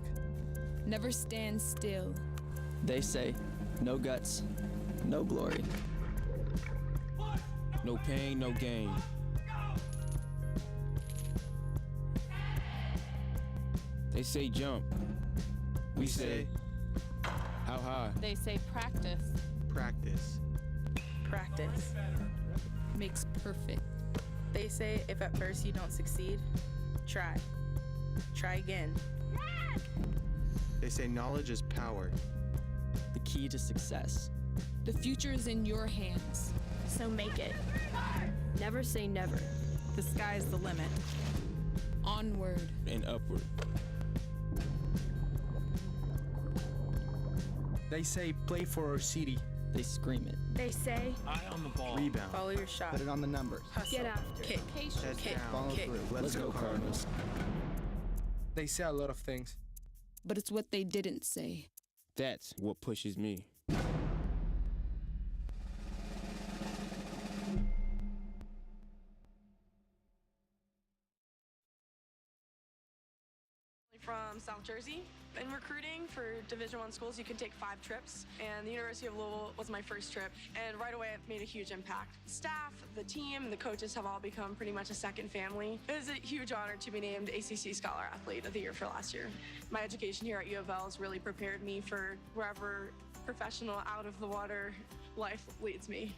Never stand still. They say no guts, no glory. No pain, no gain. They say jump. We say how high. They say practice. Practice. Practice makes perfect. They say if at first you don't succeed, try. Try again. They say knowledge is power. The key to success. The future is in your hands, so make it. Never say never. The sky's the limit. Onward. And upward. They say play for our city. They scream it. They say Eye on the ball. Rebound. Follow your shot. Put it on the numbers. Hustle. get after. Kick. Head Kick. down. Follow Kick. through. Let's go, Cardinals. They say a lot of things. But it's what they didn't say. That's what pushes me. From South Jersey. In recruiting for Division I schools, you can take 5 trips, and the University of Louisville was my first trip, and right away it made a huge impact. Staff, the team, the coaches have all become pretty much a second family. It was a huge honor to be named ACC Scholar Athlete of the Year for last year. My education here at U of L has really prepared me for wherever professional out of the water life leads me.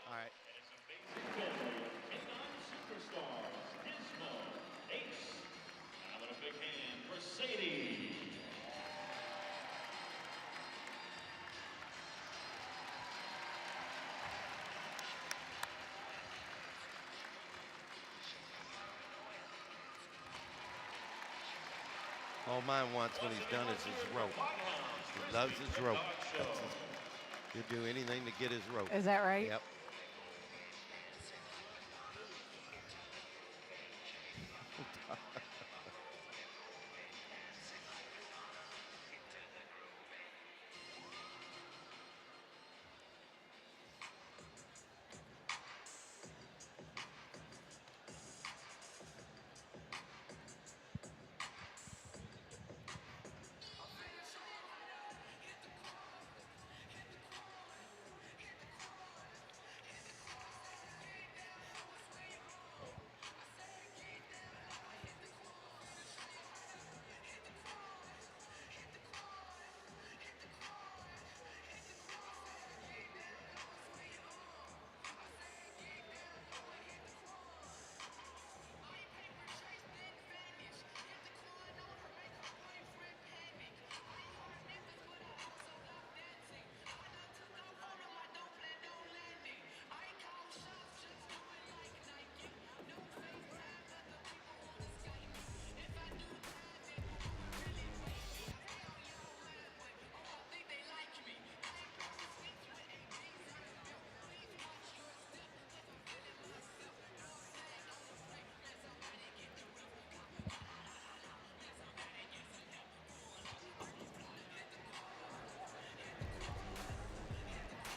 All right. All mine wants when he's done is his rope. He loves his rope. He'll do anything to get his rope. Is that right? Yep.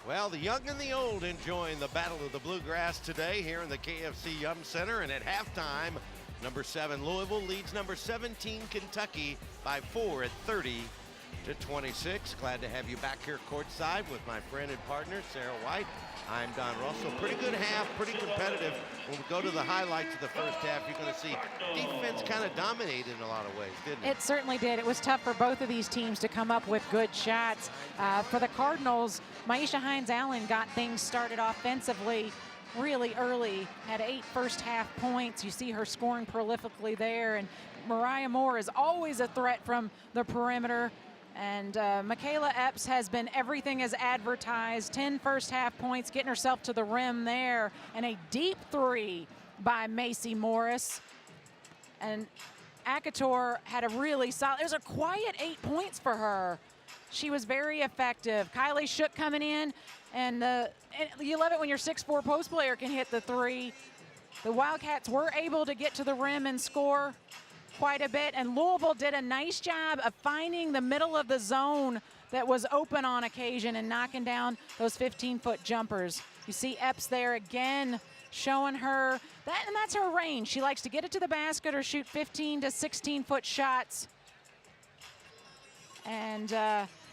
Well, the young and the old enjoying the Battle of the Bluegrass today here in the KFC Yum Center. And at halftime, number 7 Louisville leads number 17 Kentucky by 4 at 30-26. Glad to have you back here courtside with my friend and partner, Sarah White. I'm Don Russell. Pretty good half, pretty competitive. When we go to the highlights of the first half, you're going to see defense kind of dominated in a lot of ways, didn't it? It certainly did. It was tough for both of these teams to come up with good shots. For the Cardinals, Maisha Hines-Allen got things started offensively really early, had 8 first half points. You see her scoring prolifically there, and Mariah Moore is always a threat from the perimeter. And Michaela Epps has been everything as advertised. 10 first half points, getting herself to the rim there. And a deep 3 by Macy Morris. And Akator had a really solid, it was a quiet 8 points for her. She was very effective. Kylie Shook coming in. And you love it when your 6'4" post player can hit the three. The Wildcats were able to get to the rim and score quite a bit, and Louisville did a nice job of finding the middle of the zone that was open on occasion and knocking down those 15-foot jumpers. You see Epps there again, showing her that, and that's her range. She likes to get it to the basket or shoot 15 to 16-foot shots. And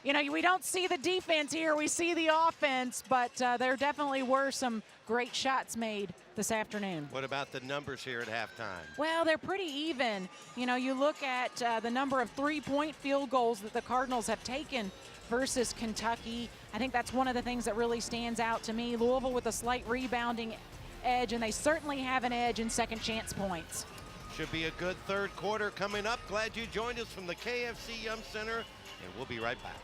you know, we don't see the defense here, we see the offense, but there definitely were some great shots made this afternoon. What about the numbers here at halftime? Well, they're pretty even. You know, you look at the number of three-point field goals that the Cardinals have taken versus Kentucky. I think that's one of the things that really stands out to me. Louisville with a slight rebounding edge, and they certainly have an edge in second chance points. Should be a good third quarter coming up. Glad you joined us from the KFC Yum Center, and we'll be right back.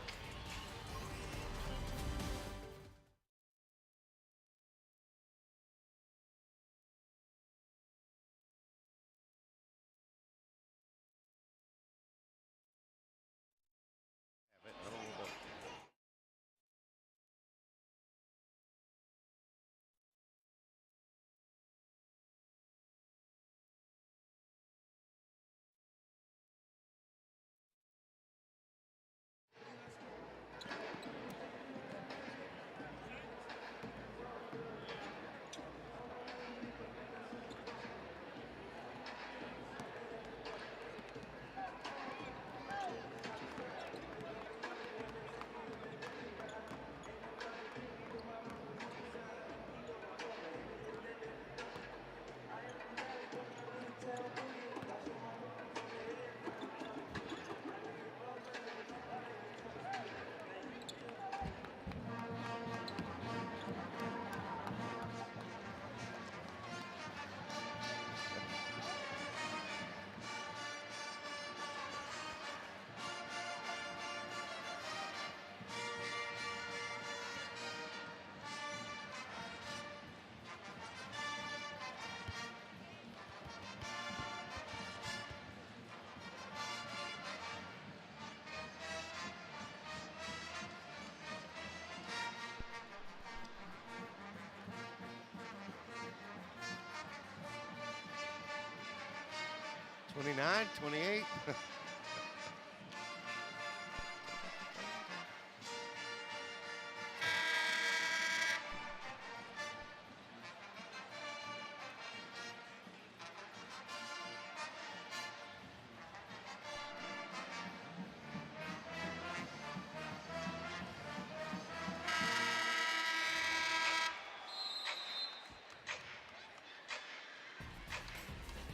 '29, 28.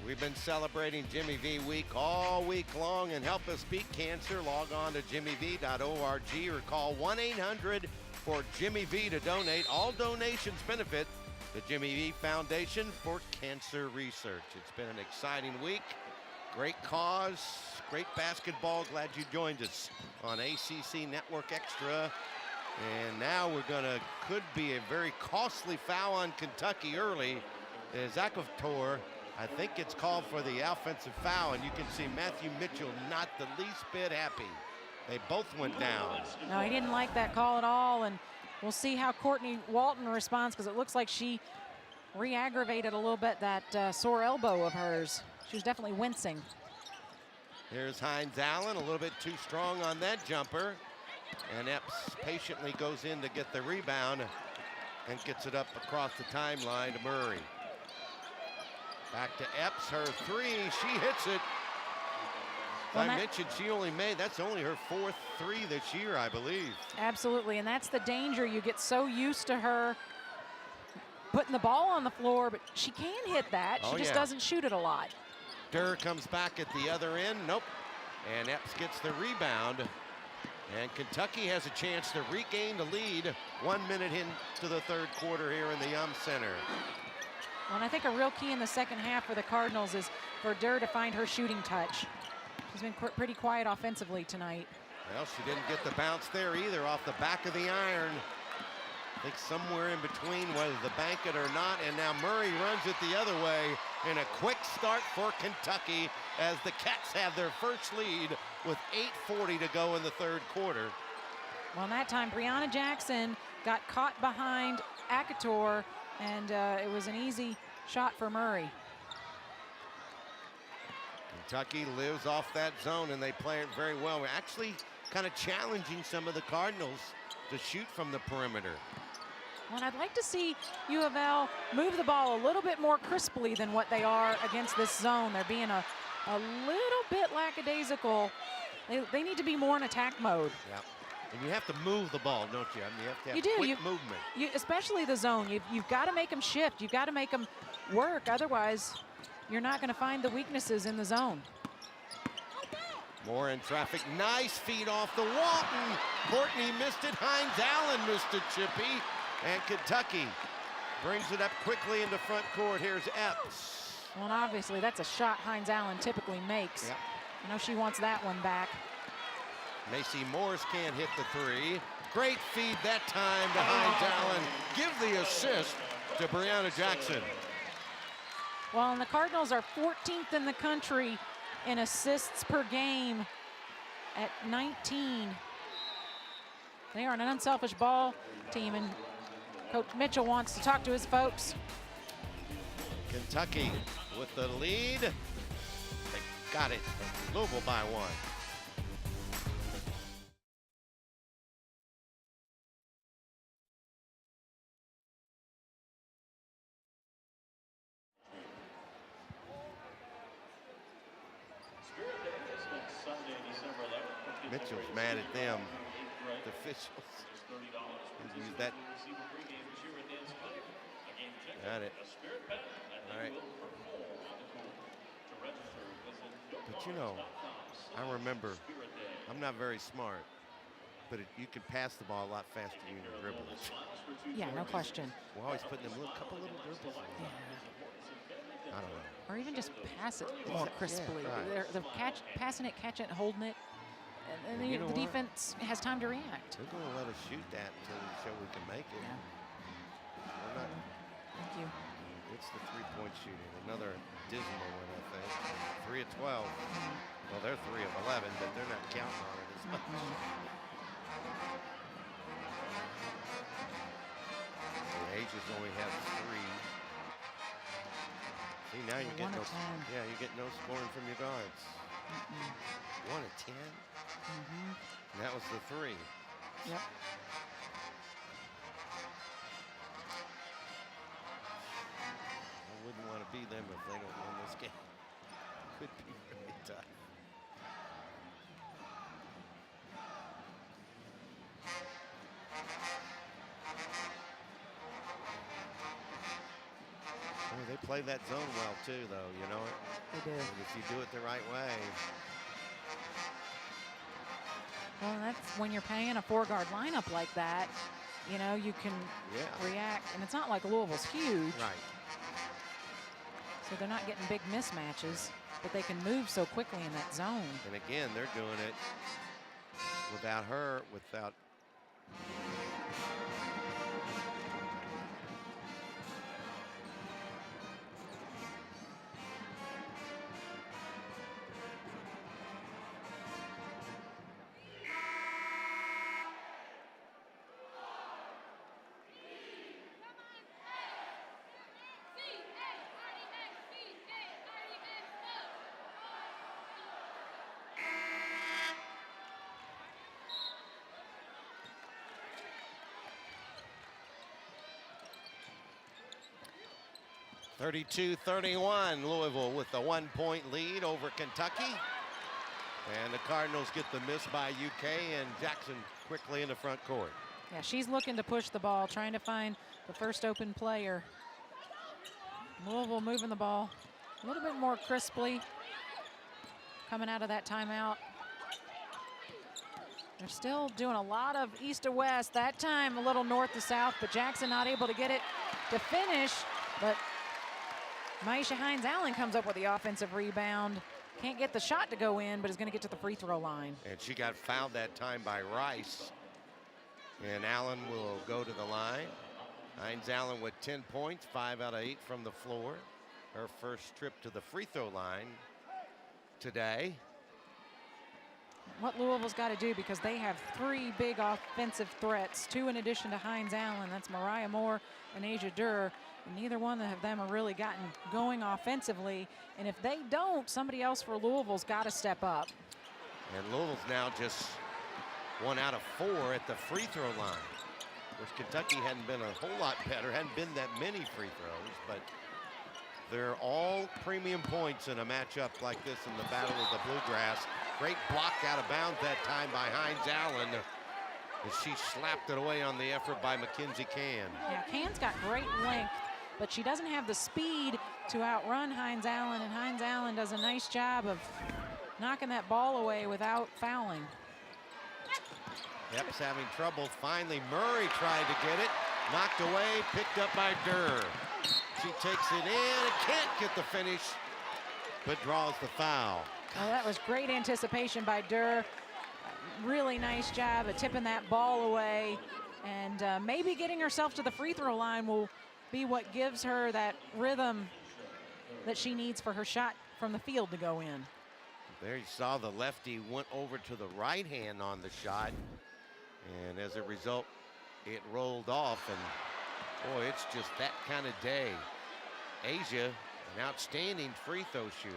We've been celebrating Jimmy V Week all week long, and help us beat cancer. Log on to jimmyv.org or call 1-800-4JIMMY-V to donate. All donations benefit the Jimmy V Foundation for Cancer Research. It's been an exciting week. Great cause, great basketball. Glad you joined us on ACC Network Extra. And now could be a very costly foul on Kentucky early. Zakator, I think it's called for the offensive foul, and you can see Matthew Mitchell not the least bit happy. They both went down. No, he didn't like that call at all, and we'll see how Courtney Walton responds, because it looks like she re-aggravated a little bit that sore elbow of hers. She was definitely wincing. Here's Hines Allen, a little bit too strong on that jumper, and Epps patiently goes in to get the rebound and gets it up across the timeline to Murray. Back to Epps, her three, she hits it. As I mentioned, that's only her fourth three this year, I believe. Absolutely, and that's the danger. You get so used to her putting the ball on the floor, but she can hit that. She just doesn't shoot it a lot. Durr comes back at the other end, nope. And Epps gets the rebound. And Kentucky has a chance to regain the lead 1 minute into the third quarter here in the Yum Center. Well, and I think a real key in the second half for the Cardinals is for Durr to find her shooting touch. She's been pretty quiet offensively tonight. Well, she didn't get the bounce there either, off the back of the iron. I think somewhere in between, whether the bank it or not, and now Murray runs it the other way in a quick start for Kentucky as the Cats have their first lead with 8:40 to go in the third quarter. Well, in that time, Brianna Jackson got caught behind Akator, and it was an easy shot for Murray. Kentucky lives off that zone, and they play it very well. We're actually kind of challenging some of the Cardinals to shoot from the perimeter. Well, I'd like to see U of L move the ball a little bit more crisply than what they are against this zone. They're being a little bit lackadaisical. They need to be more in attack mode. Yeah, and you have to move the ball, don't you? I mean, you have to have You do. quick movement. Especially the zone. You've got to make them shift. You've got to make them work. Otherwise, you're not going to find the weaknesses in the zone. More in traffic. Nice feed off the Walton. Courtney missed it. Hines Allen missed it, Chippy. And Kentucky brings it up quickly into front court. Here's Epps. Well, and obviously, that's a shot Hines Allen typically makes. Yep. I know she wants that one back. Macy Morris can't hit the three. Great feed that time to Hines Allen. Give the assist to Brianna Jackson. Well, and the Cardinals are 14th in the country in assists per game at 19. They are an unselfish ball team, and Coach Mitchell wants to talk to his folks. Kentucky with the lead. They got it. Louisville by one. Mitchell's mad at them, the officials. He's used that. Got it. All right. But you know, I remember, I'm not very smart, but you can pass the ball a lot faster than you can dribble it. Yeah, no question. We're always putting them couple little dribbles in. Yeah. I don't know. Or even just pass it more crisply. Yeah, right. They're passing it, catching it, holding it, and You know the what? defense has time to react. They're going to let us shoot that until we show we can make it. Yeah. We're not. Thank you. It's the three-point shooting. Another dismal one, I think. 3 of 12. Well, they're 3 of 11, but they're not counting on it as much. Ages only has 3. See, now you get no. Yeah, you get no scoring from your guards. 1 of 10. And that was the 3. Yep. I wouldn't want to be them if they don't win this game. Could be really tough. Oh, they play that zone well too, though. You know it. They do. And if you do it the right way. Well, that's when you're playing a 4-guard lineup like that. You know, you can react, and it's not like Louisville's huge. Right. So they're not getting big mismatches, but they can move so quickly in that zone. And again, they're doing it without her, without. (32-31), Louisville with a 1-point lead over Kentucky. And the Cardinals get the miss by UK, and Jackson quickly in the front court. Yeah, she's looking to push the ball, trying to find the first open player. Louisville moving the ball a little bit more crisply coming out of that timeout. They're still doing a lot of east to west, that time a little north to south, but Jackson not able to get it to finish. But Maisha Hines Allen comes up with the offensive rebound. Can't get the shot to go in, but is going to get to the free throw line. And she got fouled that time by Rice. And Allen will go to the line. Hines Allen with 10 points, 5 out of 8 from the floor. Her first trip to the free throw line today. what Louisville's got to do, because they have 3 big offensive threats, 2 in addition to Hines Allen. That's Mariah Moore and Asia Durr. And neither one of them have really gotten going offensively. And if they don't, somebody else for Louisville's got to step up. And Louisville's now just 1 out of 4 at the free throw line. Of course, Kentucky hadn't been a whole lot better, hadn't been that many free throws, but they're all premium points in a matchup like this in the Battle of the Bluegrass. Great block out of bounds that time by Hines Allen, as she slapped it away on the effort by Mackenzie Can. Yeah, Can's got great length, but she doesn't have the speed to outrun Hines Allen, and Hines Allen does a nice job of knocking that ball away without fouling. Epps having trouble. Finally, Murray tried to get it. Knocked away, picked up by Durr. She takes it in and can't get the finish, but draws the foul. Oh, that was great anticipation by Durr. Really nice job at tipping that ball away. And maybe getting herself to the free throw line will be what gives her that rhythm that she needs for her shot from the field to go in. There you saw the lefty went over to the right hand on the shot. And as a result, it rolled off, and boy, it's just that kind of day. Asia, an outstanding free throw shooter,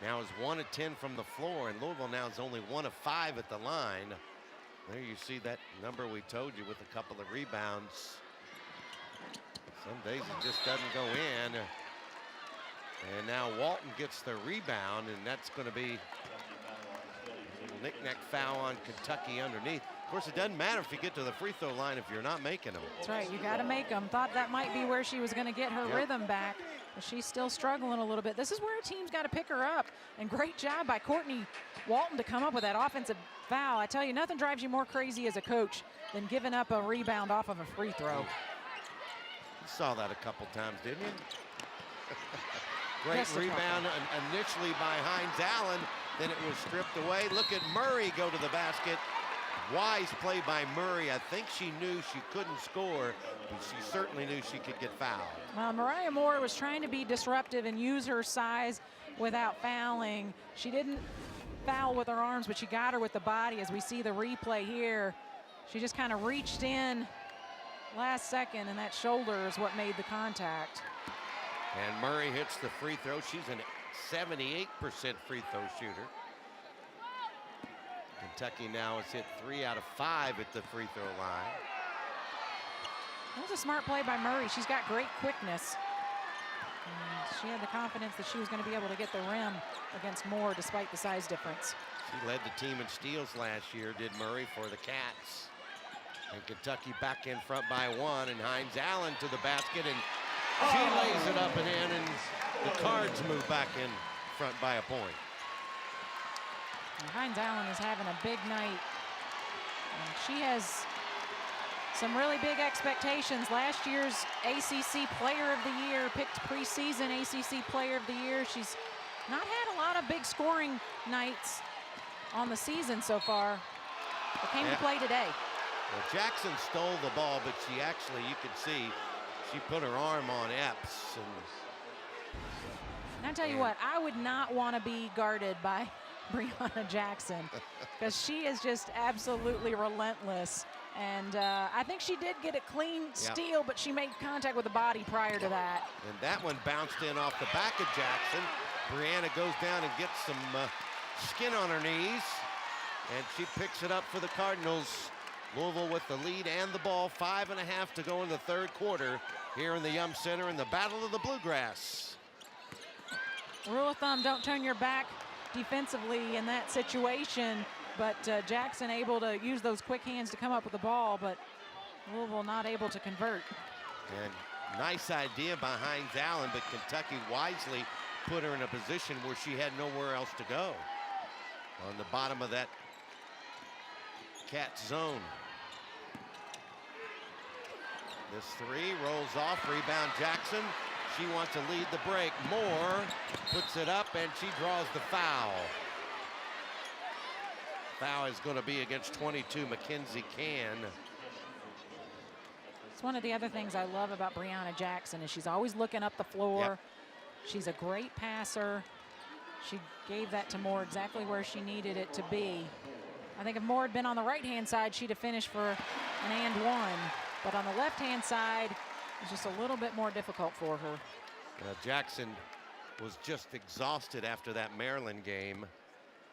now is 1 of 10 from the floor, and Louisville now is only 1 of 5 at the line. There you see that number we told you with a couple of rebounds. Some days it just doesn't go in. And now Walton gets the rebound, and that's going to be a knick-knack foul on Kentucky underneath. Of course, it doesn't matter if you get to the free throw line if you're not making them. That's right, you got to make them. Thought that might be where she was going to get her rhythm back, but she's still struggling a little bit. This is where a team's got to pick her up, and great job by Courtney Walton to come up with that offensive foul. I tell you, nothing drives you more crazy as a coach than giving up a rebound off of a free throw. You saw that a couple times, didn't you? Great rebound initially by Hines Allen, then it was stripped away. Look at Murray go to the basket. Wise play by Murray. I think she knew she couldn't score, but she certainly knew she could get fouled. Mariah Moore was trying to be disruptive and use her size without fouling. She didn't foul with her arms, but she got her with the body. As we see the replay here, she just kind of reached in last second, and that shoulder is what made the contact. And Murray hits the free throw. She's a 78% free throw shooter. Kentucky now has hit 3 out of 5 at the free throw line. That was a smart play by Murray. She's got great quickness. And she had the confidence that she was going to be able to get the rim against Moore despite the size difference. She led the team in steals last year, did Murray, for the Cats. And Kentucky back in front by 1, and Hines Allen to the basket, and she lays it up and in, and the Cards move back in front by a point. And Hines Allen is having a big night. And she has some really big expectations. Last year's ACC Player of the Year, picked preseason ACC Player of the Year. She's not had a lot of big scoring nights on the season so far. It came to play today. Well, Jackson stole the ball, but she actually, you could see, she put her arm on Epps. And I tell you what, I would not want to be guarded by Breonna Jackson, because she is just absolutely relentless. And I think she did get a clean steal, but she made contact with the body prior to that. And that one bounced in off the back of Jackson. Breonna goes down and gets some skin on her knees, and she picks it up for the Cardinals. Louisville with the lead and the ball, 5.5 to go in the third quarter here in the Yum Center in the Battle of the Bluegrass. Rule of thumb, don't turn your back defensively in that situation, but Jackson able to use those quick hands to come up with the ball, but Louisville not able to convert. And nice idea by Hines Allen, but Kentucky wisely put her in a position where she had nowhere else to go on the bottom of that Cat zone. This 3 rolls off, rebound Jackson. She wants to lead the break. Moore puts it up, and she draws the foul. Foul is going to be against 22, Mackenzie Can. It's one of the other things I love about Breonna Jackson is she's always looking up the floor. She's a great passer. She gave that to Moore exactly where she needed it to be. I think if Moore had been on the right-hand side, she'd have finished for an and one. But on the left-hand side, it's just a little bit more difficult for her. Jackson was just exhausted after that Maryland game.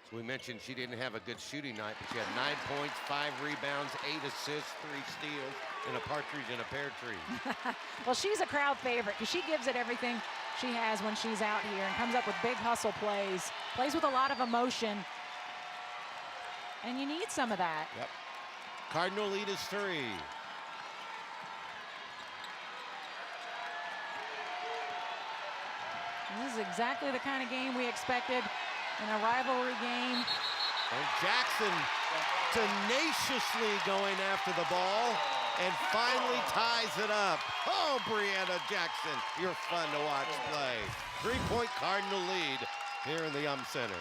As we mentioned, she didn't have a good shooting night, but she had 9 points, 5 rebounds, 8 assists, 3 steals, and a partridge in a pear tree. Well, she's a crowd favorite because she gives it everything she has when she's out here and comes up with big hustle plays, plays with a lot of emotion. And you need some of that. Yep. Cardinal lead is 3. This is exactly the kind of game we expected in a rivalry game. And Jackson tenaciously going after the ball and finally ties it up. Oh, Brianna Jackson, you're fun to watch play. 3-point Cardinal lead here in the Yum Center.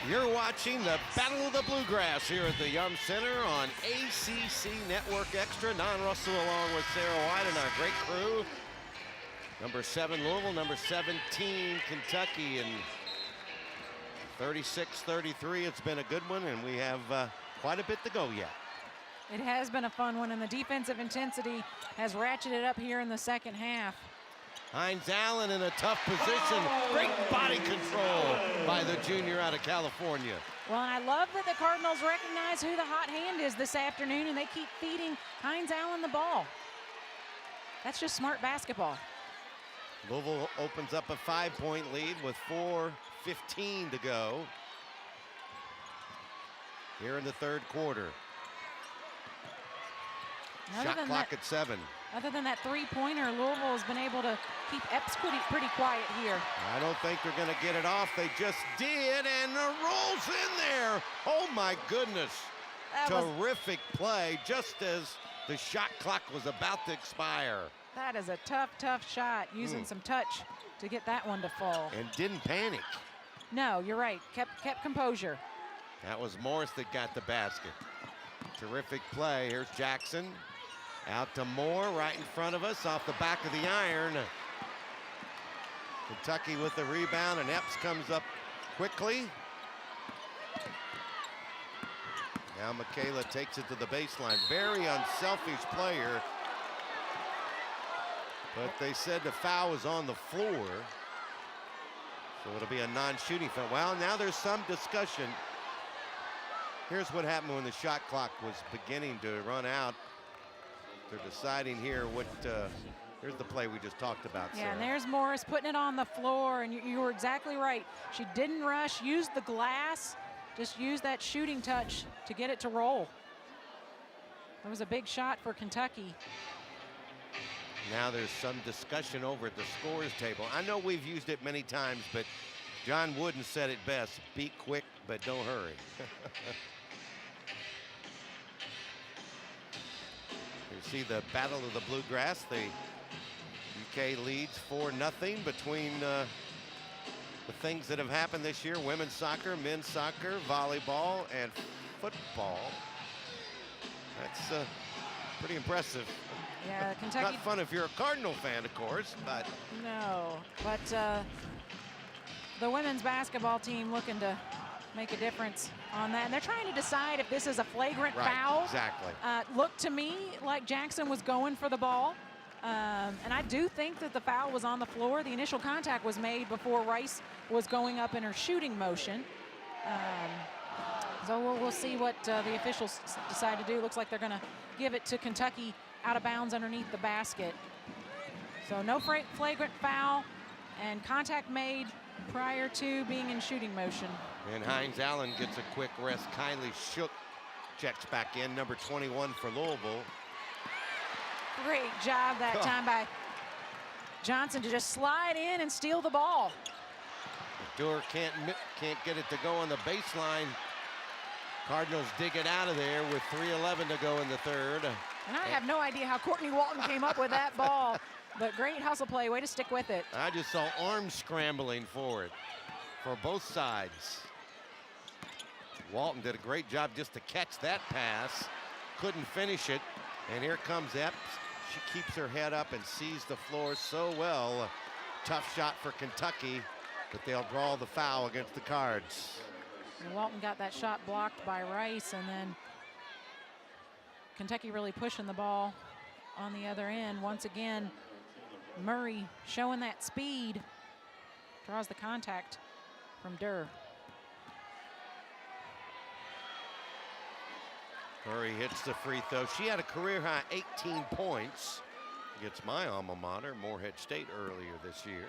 You're watching the Battle of the Bluegrass here at the Yum Center on ACC Network Extra. Don Russell along with Sarah White and our great crew. Number 7 Louisville, number 17 Kentucky, and 36-33. It's been a good one, and we have quite a bit to go yet. It has been a fun one, and the defensive intensity has ratcheted up here in the second half. Hines Allen in a tough position. Great body control by the junior out of California. Well, I love that the Cardinals recognize who the hot hand is this afternoon, and they keep feeding Hines Allen the ball. That's just smart basketball. Louisville opens up a 5-point lead with 4:15 to go here in the third quarter. Shot clock at 7. Other than that three-pointer, Louisville has been able to keep Epps pretty quiet here. I don't think they're going to get it off. They just did, and the rolls in there. Oh, my goodness. Terrific play just as the shot clock was about to expire. That is a tough shot, using some touch to get that one to fall. And didn't panic. No, you're right. Kept composure. That was Morris that got the basket. Terrific play. Here's Jackson. Out to Moore, right in front of us, off the back of the iron. Kentucky with the rebound, and Epps comes up quickly. Now Michaela takes it to the baseline. Very unselfish player. But they said the foul was on the floor. So it'll be a non-shooting foul. Well, now there's some discussion. Here's what happened when the shot clock was beginning to run out. They're deciding here what, here's the play we just talked about, Yeah, Sarah. and there's Morris putting it on the floor, and you were exactly right. She didn't rush, used the glass, just used that shooting touch to get it to roll. That was a big shot for Kentucky. Now there's some discussion over at the scores table. I know we've used it many times, but John Wooden said it best: be quick, but don't hurry. You see the battle of the bluegrass. The UK leads 4-0 between the things that have happened this year: women's soccer, men's soccer, volleyball, and football. That's pretty impressive. Yeah, Kentucky. Not fun if you're a Cardinal fan, of course, but. No, but the women's basketball team looking to make a difference on that. And they're trying to decide if this is a flagrant foul. Exactly. Looked to me like Jackson was going for the ball. And I do think that the foul was on the floor. The initial contact was made before Rice was going up in her shooting motion. So we'll see what the officials decide to do. Looks like they're going to give it to Kentucky out of bounds underneath the basket. So no flagrant foul, and contact made prior to being in shooting motion. And Hines Allen gets a quick rest. Kylie Shook checks back in, number 21 for Louisville. Great job that time by Johnson to just slide in and steal the ball. Durr can't get it to go on the baseline. Cardinals dig it out of there with 3:11 to go in the third. And I have no idea how Courtney Walton came up with that ball, but great hustle play, way to stick with it. I just saw arms scrambling for it, for both sides. Walton did a great job just to catch that pass, couldn't finish it, and here comes Epps. She keeps her head up and sees the floor so well. Tough shot for Kentucky, but they'll draw the foul against the Cards. And Walton got that shot blocked by Rice, and then Kentucky really pushing the ball on the other end. Once again, Murray showing that speed, draws the contact from Durr. Murray hits the free throw. She had a career high 18 points against my alma mater, Morehead State, earlier this year.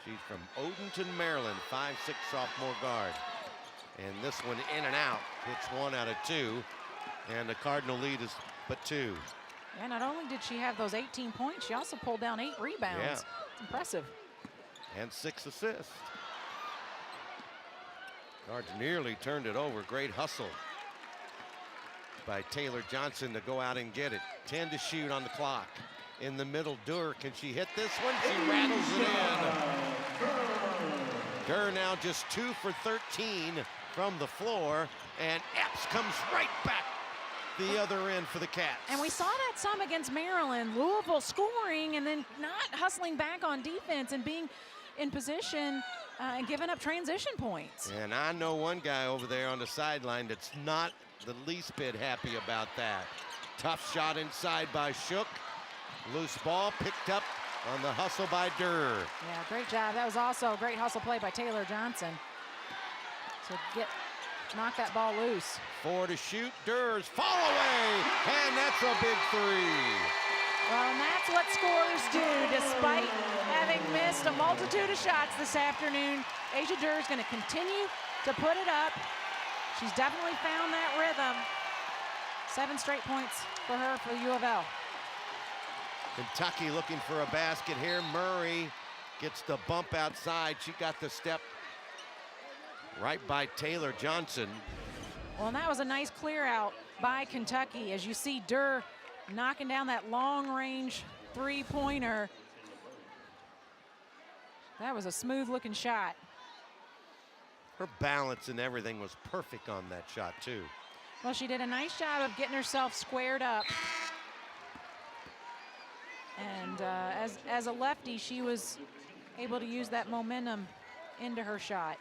She's from Odenton, Maryland, 5'6" sophomore guard. And this one in and out, hits 1 out of 2. And the Cardinal lead is but 2. Yeah, not only did she have those 18 points, she also pulled down 8 rebounds. Yeah. It's impressive. And 6 assists. Cards nearly turned it over. Great hustle by Taylor Johnson to go out and get it. 10 to shoot on the clock. In the middle, Durr, can she hit this one? She rattles it in. Durr now just 2 for 13 from the floor, and Epps comes right back the other end for the Cats. And we saw that some against Maryland. Louisville scoring and then not hustling back on defense and being in position and giving up transition points. And I know one guy over there on the sideline that's not the least bit happy about that. Tough shot inside by Shook. Loose ball picked up on the hustle by Durr. Yeah, great job. That was also a great hustle play by Taylor Johnson to knock that ball loose. 4 to shoot. Durr's fall away, and that's a big 3. Well, and that's what scorers do. Despite having missed a multitude of shots this afternoon, Asia Durr is going to continue to put it up. She's definitely found that rhythm. 7 straight points for her for U of L. Kentucky looking for a basket here. Murray gets the bump outside. She got the step right by Taylor Johnson. Well, and that was a nice clear out by Kentucky. As you see Durr knocking down that long-range three-pointer. That was a smooth-looking shot. Her balance and everything was perfect on that shot, too. Well, she did a nice job of getting herself squared up. And as a lefty, she was able to use that momentum into her shot.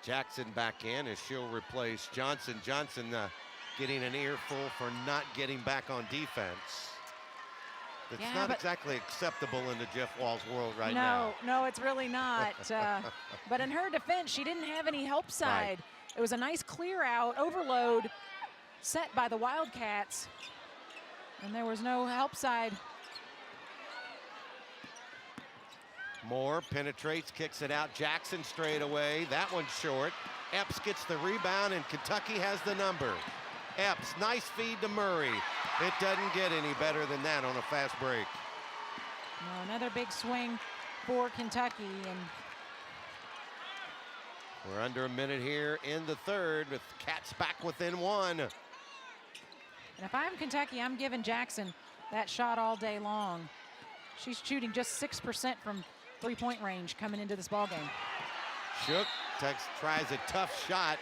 Jackson back in as she'll replace Johnson. Johnson getting an earful for not getting back on defense. It's not exactly acceptable in the Jeff Walls world right now. No, it's really not. But in her defense, she didn't have any help side. Right. It was a nice clear out, overload set by the Wildcats. And there was no help side. Moore penetrates, kicks it out. Jackson straight away. That one's short. Epps gets the rebound, and Kentucky has the number. Epps, nice feed to Murray. It doesn't get any better than that on a fast break. No, another big swing for Kentucky. And we're under a minute here in the third with Cats back within one. And if I'm Kentucky, I'm giving Jackson that shot all day long. She's shooting just 6% from three-point range coming into this ball game. Shook tries a tough shot.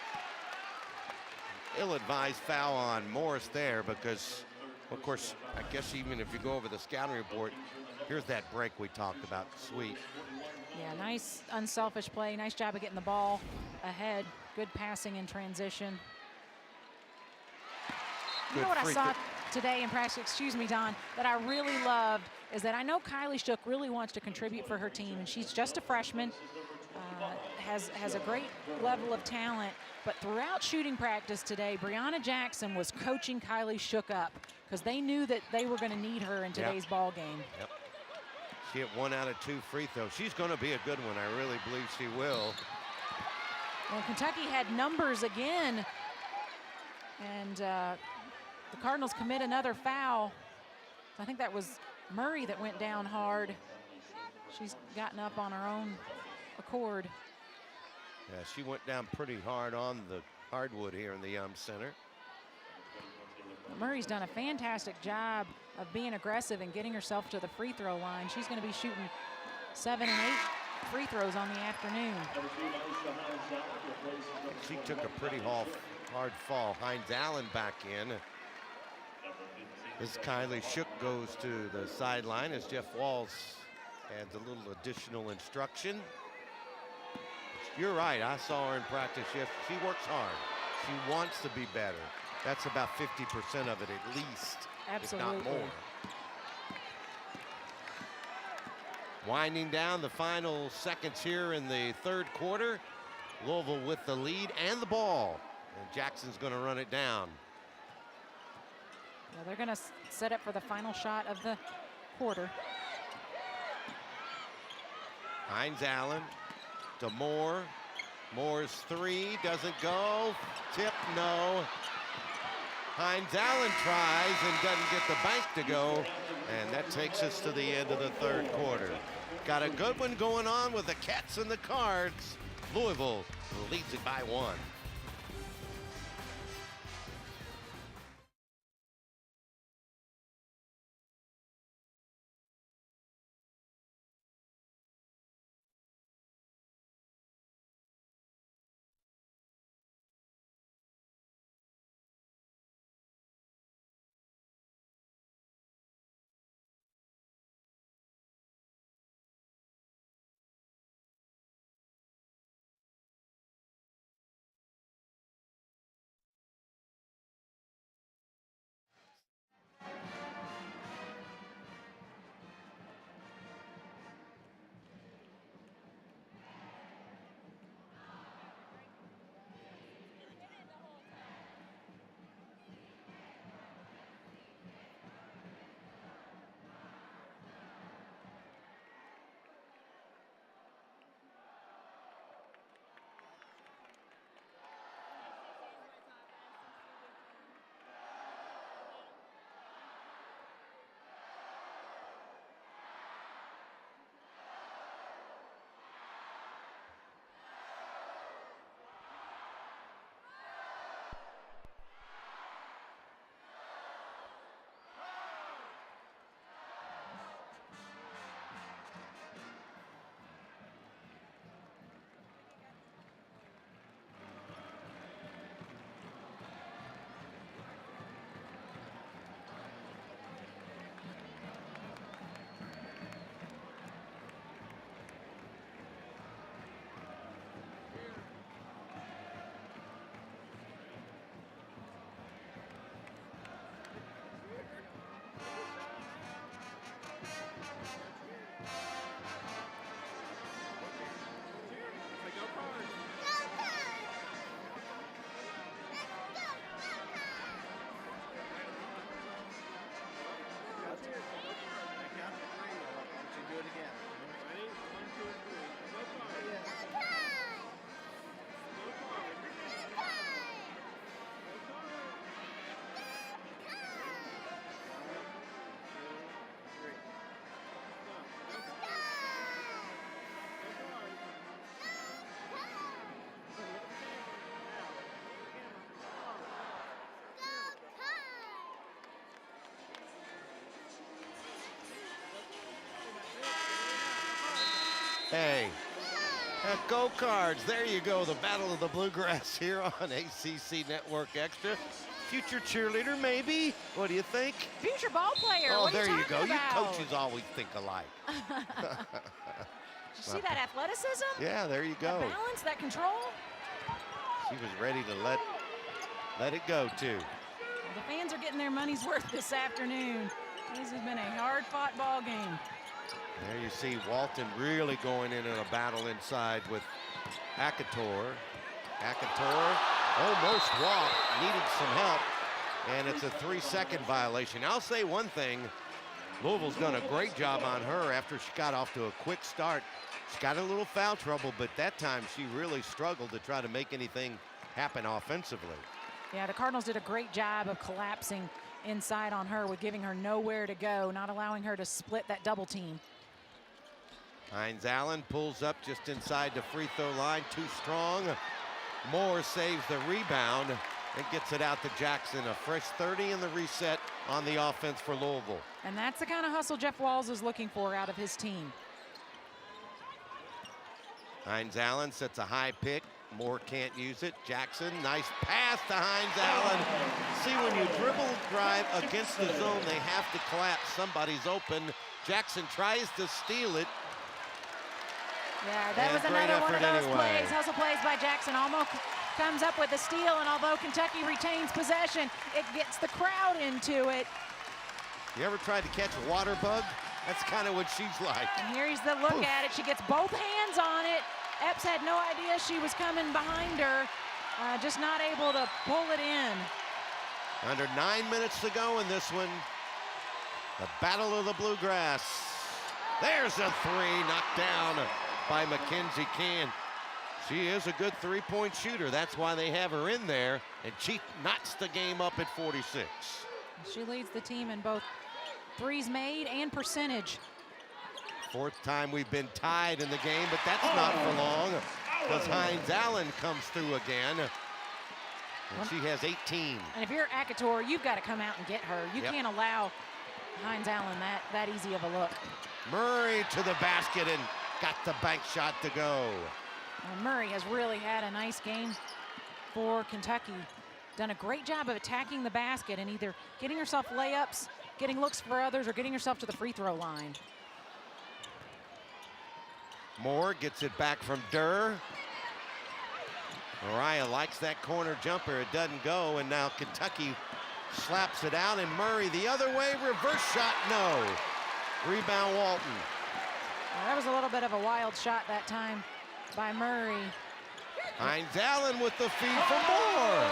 Ill-advised foul on Morris there because, of course, I guess even if you go over the scouting report, here's that break we talked about. Sweet. Yeah, nice unselfish play. Nice job of getting the ball ahead. Good passing in transition. You know what I saw today in practice, excuse me, Don, that I really loved is that I know Kylie Shook really wants to contribute for her team, and she's just a freshman, has a great level of talent, but throughout shooting practice today, Brianna Jackson was coaching Kylie Shook up because they knew that they were going to need her in today's ball game. Yep. She hit 1 out of 2 free throws. She's going to be a good one. I really believe she will. Well, Kentucky had numbers again, and the Cardinals commit another foul. I think that was Murray that went down hard. She's gotten up on her own accord. Yeah, she went down pretty hard on the hardwood here in the Yum Center. Murray's done a fantastic job of being aggressive and getting herself to the free throw line. She's going to be shooting 7 and 8 free throws on the afternoon. She took a pretty hard fall. Hines Allen back in. As Kylie Shook goes to the sideline as Jeff Walls adds a little additional instruction. You're right, I saw her in practice yesterday. She works hard. She wants to be better. That's about 50% of it at least, Absolutely. if not more. Winding down the final seconds here in the third quarter. Louisville with the lead and the ball. And Jackson's going to run it down. Yeah, they're going to set up for the final shot of the quarter. Hines Allen to Moore. Moore's three doesn't go. Tip, no. Hines Allen tries and doesn't get the bank to go. And that takes us to the end of the third quarter. Got a good one going on with the Cats and the Cards. Louisville leads it by 1. Hey, go Cards. There you go. The Battle of the Bluegrass here on ACC Network Extra. Future cheerleader, maybe? What do you think? Future ball player. Oh, what are there you go. talking You about? coaches always think alike. Did you see that athleticism? Yeah, there you go. That balance, that control. She was ready to let it go, too. Well, the fans are getting their money's worth this afternoon. This has been a hard-fought ball game. There you see Walton really going in a battle inside with Akator. Akator almost walked, needed some help, and it's a 3-second violation. I'll say one thing, Louisville's done a great job on her after she got off to a quick start. She got a little foul trouble, but that time she really struggled to try to make anything happen offensively. Yeah, the Cardinals did a great job of collapsing inside on her with giving her nowhere to go, not allowing her to split that double team. Hines Allen pulls up just inside the free throw line, too strong. Moore saves the rebound and gets it out to Jackson. A fresh 30 in the reset on the offense for Louisville. And that's the kind of hustle Jeff Walz is looking for out of his team. Hines Allen sets a high pick. Moore can't use it. Jackson, nice pass to Hines Allen. See, when you dribble drive against the zone, they have to collapse. Somebody's open. Jackson tries to steal it. Yeah, that was another one of those plays. Hustle plays by Jackson. Almost comes up with a steal, and although Kentucky retains possession, it gets the crowd into it. You ever tried to catch a water bug? That's kind of what she's like. And here's the look at it. She gets both hands on it. Epps had no idea she was coming behind her, just not able to pull it in. Under 9 minutes to go in this one. The Battle of the Bluegrass. There's a three knocked down by Mackenzie Cann. She is a good three-point shooter. That's why they have her in there, and she knocks the game up at 46. She leads the team in both threes made and percentage. Fourth time we've been tied in the game, but that's not for long because Hines Allen comes through again. And she has 18. And if you're Akator, you've got to come out and get her. You can't allow Hines Allen that easy of a look. Murray to the basket and got the bank shot to go. Well, Murray has really had a nice game for Kentucky. Done a great job of attacking the basket and either getting herself layups, getting looks for others, or getting herself to the free throw line. Moore gets it back from Durr. Mariah likes that corner jumper. It doesn't go, and now Kentucky slaps it out, and Murray the other way, reverse shot, no. Rebound Walton. Well, that was a little bit of a wild shot that time by Murray. Hines Allen with the feed for Moore.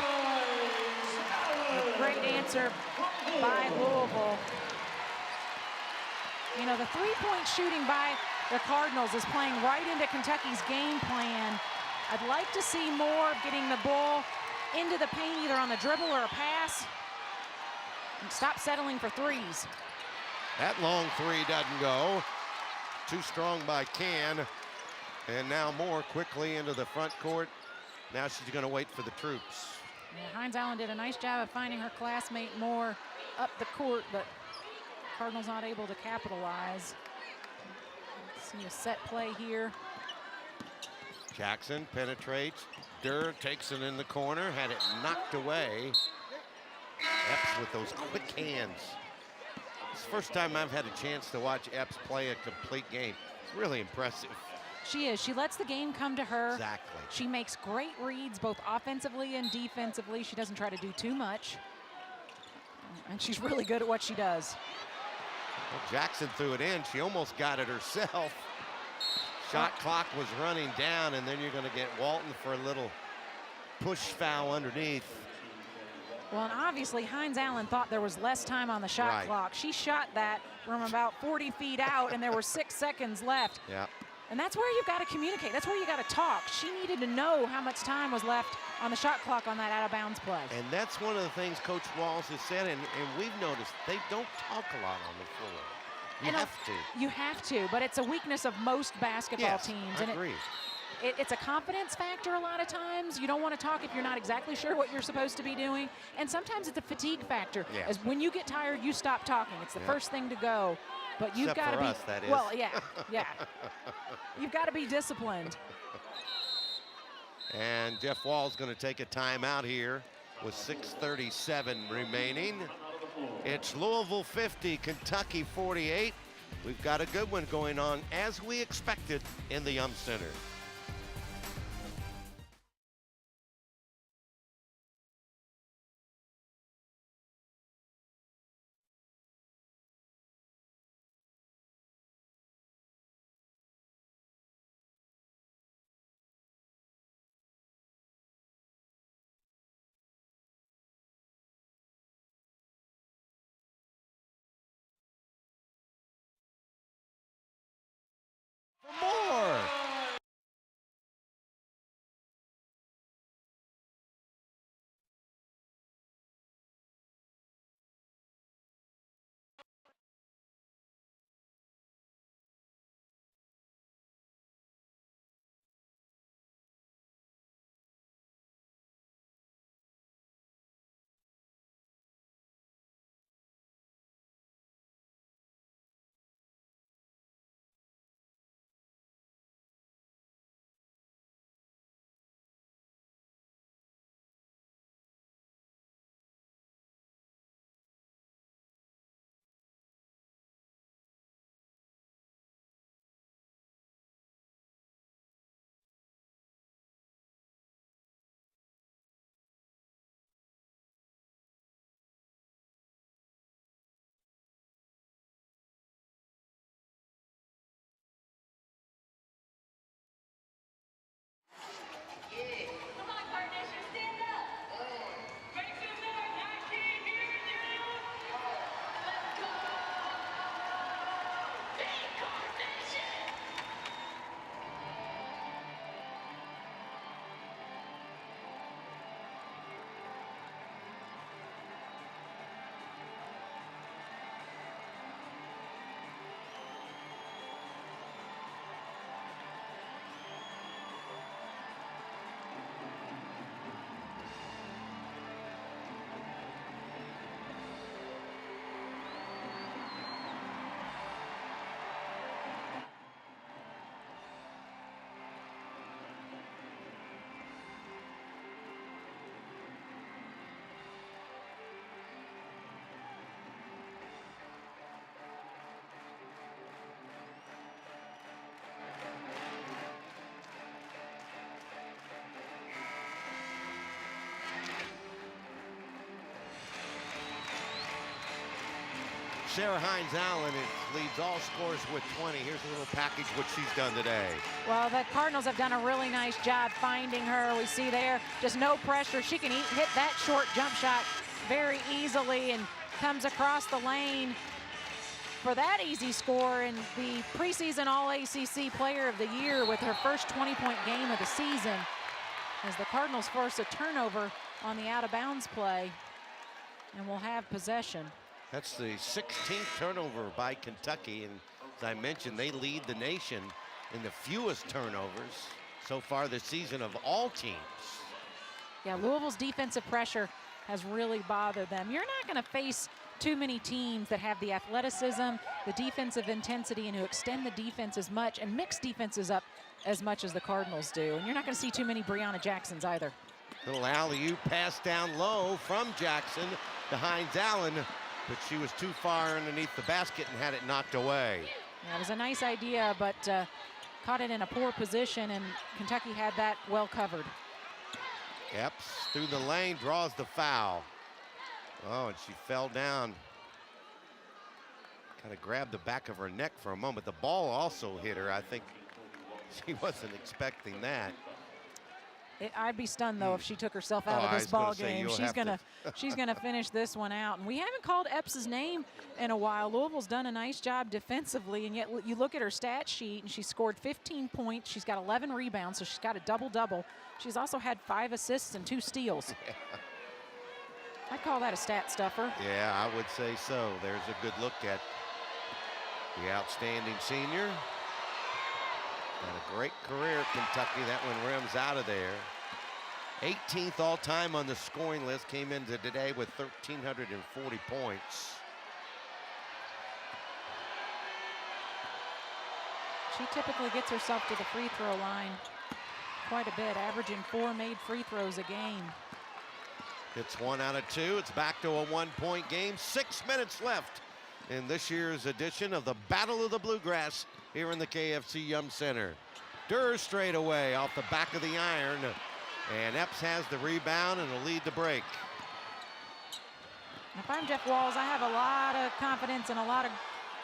A great answer by Louisville. You know, the three-point shooting by the Cardinals is playing right into Kentucky's game plan. I'd like to see more getting the ball into the paint, either on the dribble or a pass. And stop settling for threes. That long three doesn't go. Too strong by Cann. And now Moore quickly into the front court. Now she's going to wait for the troops. Yeah, Hines Allen did a nice job of finding her classmate Moore up the court, but Cardinals not able to capitalize. Let's see a set play here. Jackson penetrates. Durr takes it in the corner, had it knocked away. Epps with those quick hands. It's the first time I've had a chance to watch Epps play a complete game. It's really impressive. She is. She lets the game come to her. Exactly. She makes great reads, both offensively and defensively. She doesn't try to do too much. And she's really good at what she does. Well, Jackson threw it in. She almost got it herself. Shot clock was running down, and then you're going to get Walton for a little push foul underneath. Well, and obviously Hines Allen thought there was less time on the shot clock. She shot that from about 40 feet out, and there were 6 seconds left. Yeah. And that's where you've got to communicate. That's where you got to talk. She needed to know how much time was left on the shot clock on that out-of-bounds play. And that's one of the things Coach Walz has said, and we've noticed they don't talk a lot on the floor. You have to. You have to, but it's a weakness of most basketball teams. I agree. It's a confidence factor a lot of times. You don't want to talk if you're not exactly sure what you're supposed to be doing. And sometimes it's a fatigue factor. Yeah. As when you get tired, you stop talking. It's the first thing to go. But you've got to be, us, that is. well, yeah. You've got to be disciplined. And Jeff Wall's going to take a timeout here with 6:37 remaining. It's Louisville 50, Kentucky 48. We've got a good one going on as we expected in the Yum Center. More. Sarah Hines-Allen leads all scores with 20. Here's a little package what she's done today. Well, the Cardinals have done a really nice job finding her. We see there just no pressure. She can hit that short jump shot very easily and comes across the lane for that easy score, and the preseason All-ACC Player of the Year with her first 20-point game of the season as the Cardinals force a turnover on the out-of-bounds play and will have possession. That's the 16th turnover by Kentucky, and as I mentioned, they lead the nation in the fewest turnovers so far this season of all teams. Yeah, Louisville's defensive pressure has really bothered them. You're not going to face too many teams that have the athleticism, the defensive intensity, and who extend the defense as much and mix defenses up as much as the Cardinals do. And you're not going to see too many Breonna Jacksons either. Little alley-oop pass down low from Jackson to Hines-Allen, but she was too far underneath the basket and had it knocked away. Yeah, it was a nice idea, but caught it in a poor position, and Kentucky had that well covered. Epps through the lane, draws the foul. Oh, and she fell down. Kind of grabbed the back of her neck for a moment. The ball also hit her. I think she wasn't expecting that. I'd be stunned though if she took herself out of this ball game. She's gonna finish this one out. And we haven't called Epps' name in a while. Louisville's done a nice job defensively, and yet you look at her stat sheet, and she scored 15 points. She's got 11 rebounds, so she's got a double-double. She's also had 5 assists and 2 steals. Yeah. I'd call that a stat stuffer. Yeah, I would say so. There's a good look at the outstanding senior. Had a great career at Kentucky. That one rims out of there. 18th all-time on the scoring list. Came into today with 1,340 points. She typically gets herself to the free throw line quite a bit, averaging 4 made free throws a game. It's 1 out of 2. It's back to a 1-point game. 6 minutes left in this year's edition of the Battle of the Bluegrass here in the KFC Yum Center. Durr straight away off the back of the iron. And Epps has the rebound and will lead the break. If I'm Jeff Walls, I have a lot of confidence and a lot of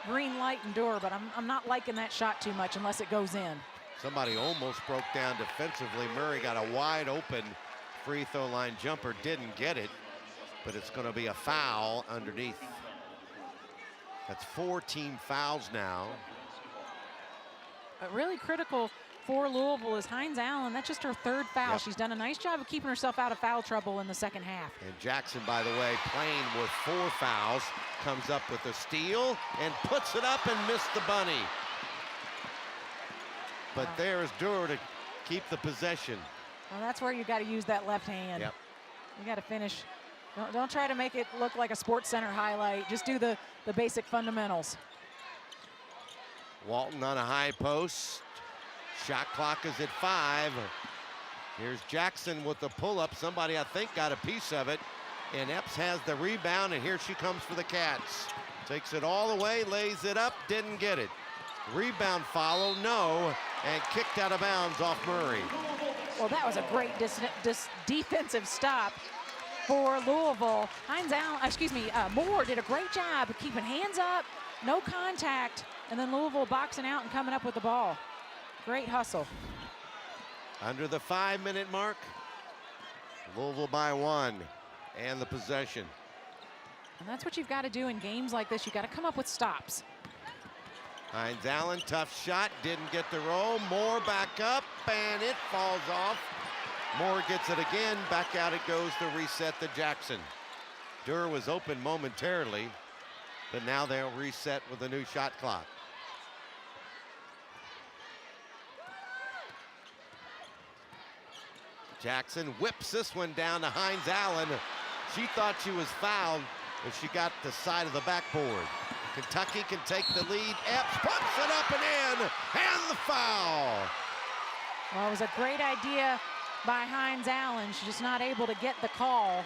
green light in Durr, but I'm not liking that shot too much unless it goes in. Somebody almost broke down defensively. Murray got a wide open free throw line jumper, didn't get it, but it's going to be a foul underneath. That's 4 team fouls now. But really critical for Louisville is Hines Allen. That's just her 3rd foul. Yep. She's done a nice job of keeping herself out of foul trouble in the second half. And Jackson, by the way, playing with 4 fouls, comes up with a steal and puts it up and missed the bunny. But there's Durr to keep the possession. Well, that's where you got to use that left hand. Yep. You got to finish. Don't try to make it look like a Sports Center highlight. Just do the basic fundamentals. Walton on a high post. Shot clock is at 5. Here's Jackson with the pull-up. Somebody, I think, got a piece of it. And Epps has the rebound, and here she comes for the Cats. Takes it all the way, lays it up, didn't get it. Rebound follow, no, and kicked out of bounds off Murray. Well, that was a great defensive stop for Louisville. Moore did a great job of keeping hands up, no contact, and then Louisville boxing out and coming up with the ball. Great hustle. Under the 5-minute mark, Louisville by 1 and the possession. And that's what you've got to do in games like this. You've got to come up with stops. Hines Allen, tough shot, didn't get the roll. Moore back up, and it falls off. Moore gets it again, back out it goes to reset to Jackson. Durr was open momentarily, but now they'll reset with a new shot clock. Jackson whips this one down to Hines Allen. She thought she was fouled, but she got the side of the backboard. Kentucky can take the lead. Epps puts it up and in, and the foul. Well, it was a great idea by Hines Allen. She's just not able to get the call.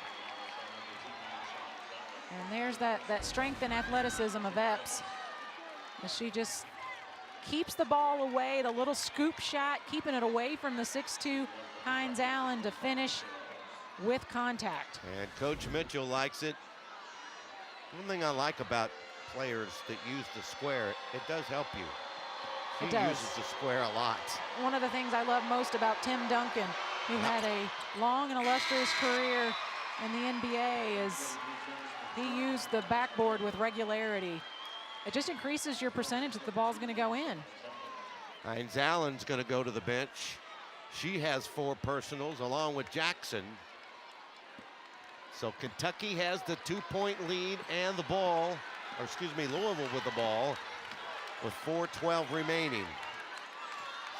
And there's that strength and athleticism of Epps. As she just keeps the ball away, the little scoop shot, keeping it away from the 6'2" Hines Allen to finish with contact. And Coach Mitchell likes it. One thing I like about players that use the square, it does help you. She uses the square a lot. One of the things I love most about Tim Duncan, who had a long and illustrious career in the NBA, is he used the backboard with regularity. It just increases your percentage that the ball's going to go in. Hines Allen's going to go to the bench. She has 4 personals along with Jackson. So Kentucky has the 2-point lead and the ball, or excuse me, Louisville with the ball with 4:12 remaining.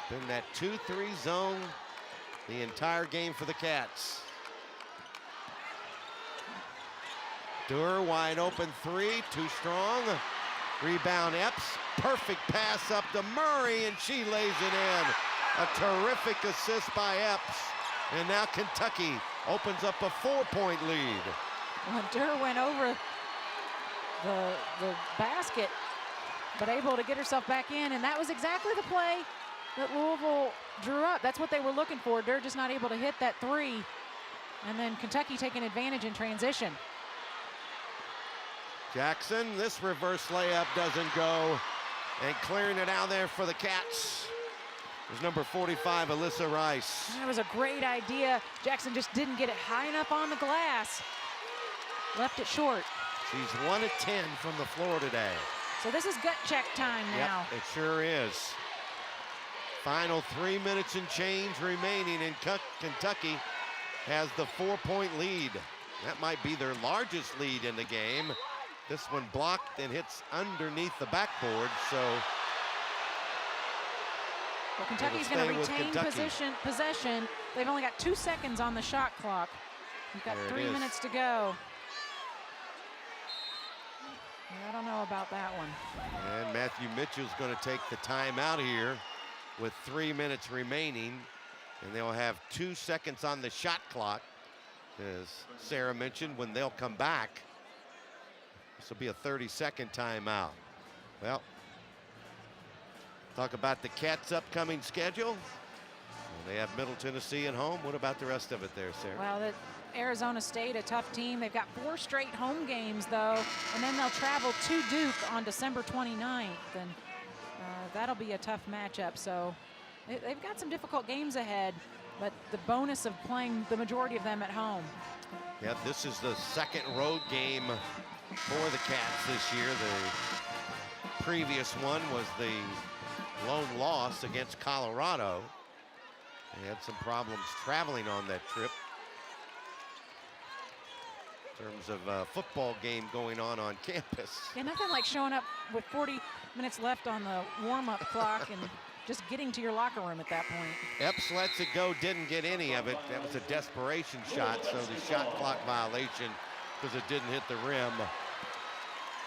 It's been that 2-3 zone the entire game for the Cats. Durr wide open 3, too strong. Rebound Epps, perfect pass up to Murray, and she lays it in. A terrific assist by Epps. And now Kentucky opens up a 4-point lead. Well, Durr went over the basket, but able to get herself back in, and that was exactly the play that Louisville drew up. That's what they were looking for. Durr just not able to hit that 3, and then Kentucky taking advantage in transition. Jackson, this reverse layup doesn't go, and clearing it out there for the Cats is number 45, Alyssa Rice. That was a great idea. Jackson just didn't get it high enough on the glass. Left it short. She's 1 of 10 from the floor today. So this is gut check time now. Yep, it sure is. Final 3 minutes and change remaining, and Kentucky has the 4-point lead. That might be their largest lead in the game. This one blocked and hits underneath the backboard, so Well, Kentucky's going to retain possession. They've only got 2 seconds on the shot clock. We've got 3 minutes to go. I don't know about that one. And Matthew Mitchell's going to take the timeout here with 3 minutes remaining. And they'll have 2 seconds on the shot clock. As Sarah mentioned, when they'll come back, this will be a 30-second timeout. Well, talk about the Cats' upcoming schedule. Well, they have Middle Tennessee at home. What about the rest of it there, Sarah? Well, Arizona State, a tough team. They've got 4 straight home games, though, and then they'll travel to Duke on December 29th, and that'll be a tough matchup. So they've got some difficult games ahead, but the bonus of playing the majority of them at home. Yeah, this is the second road game for the Cats this year. The previous one was the lone loss against Colorado. They had some problems traveling on that trip in terms of a football game going on campus. Yeah, nothing like showing up with 40 minutes left on the warm-up clock and just getting to your locker room at that point. Epps lets it go, didn't get any of it. That was a desperation shot, so the shot clock violation because it didn't hit the rim.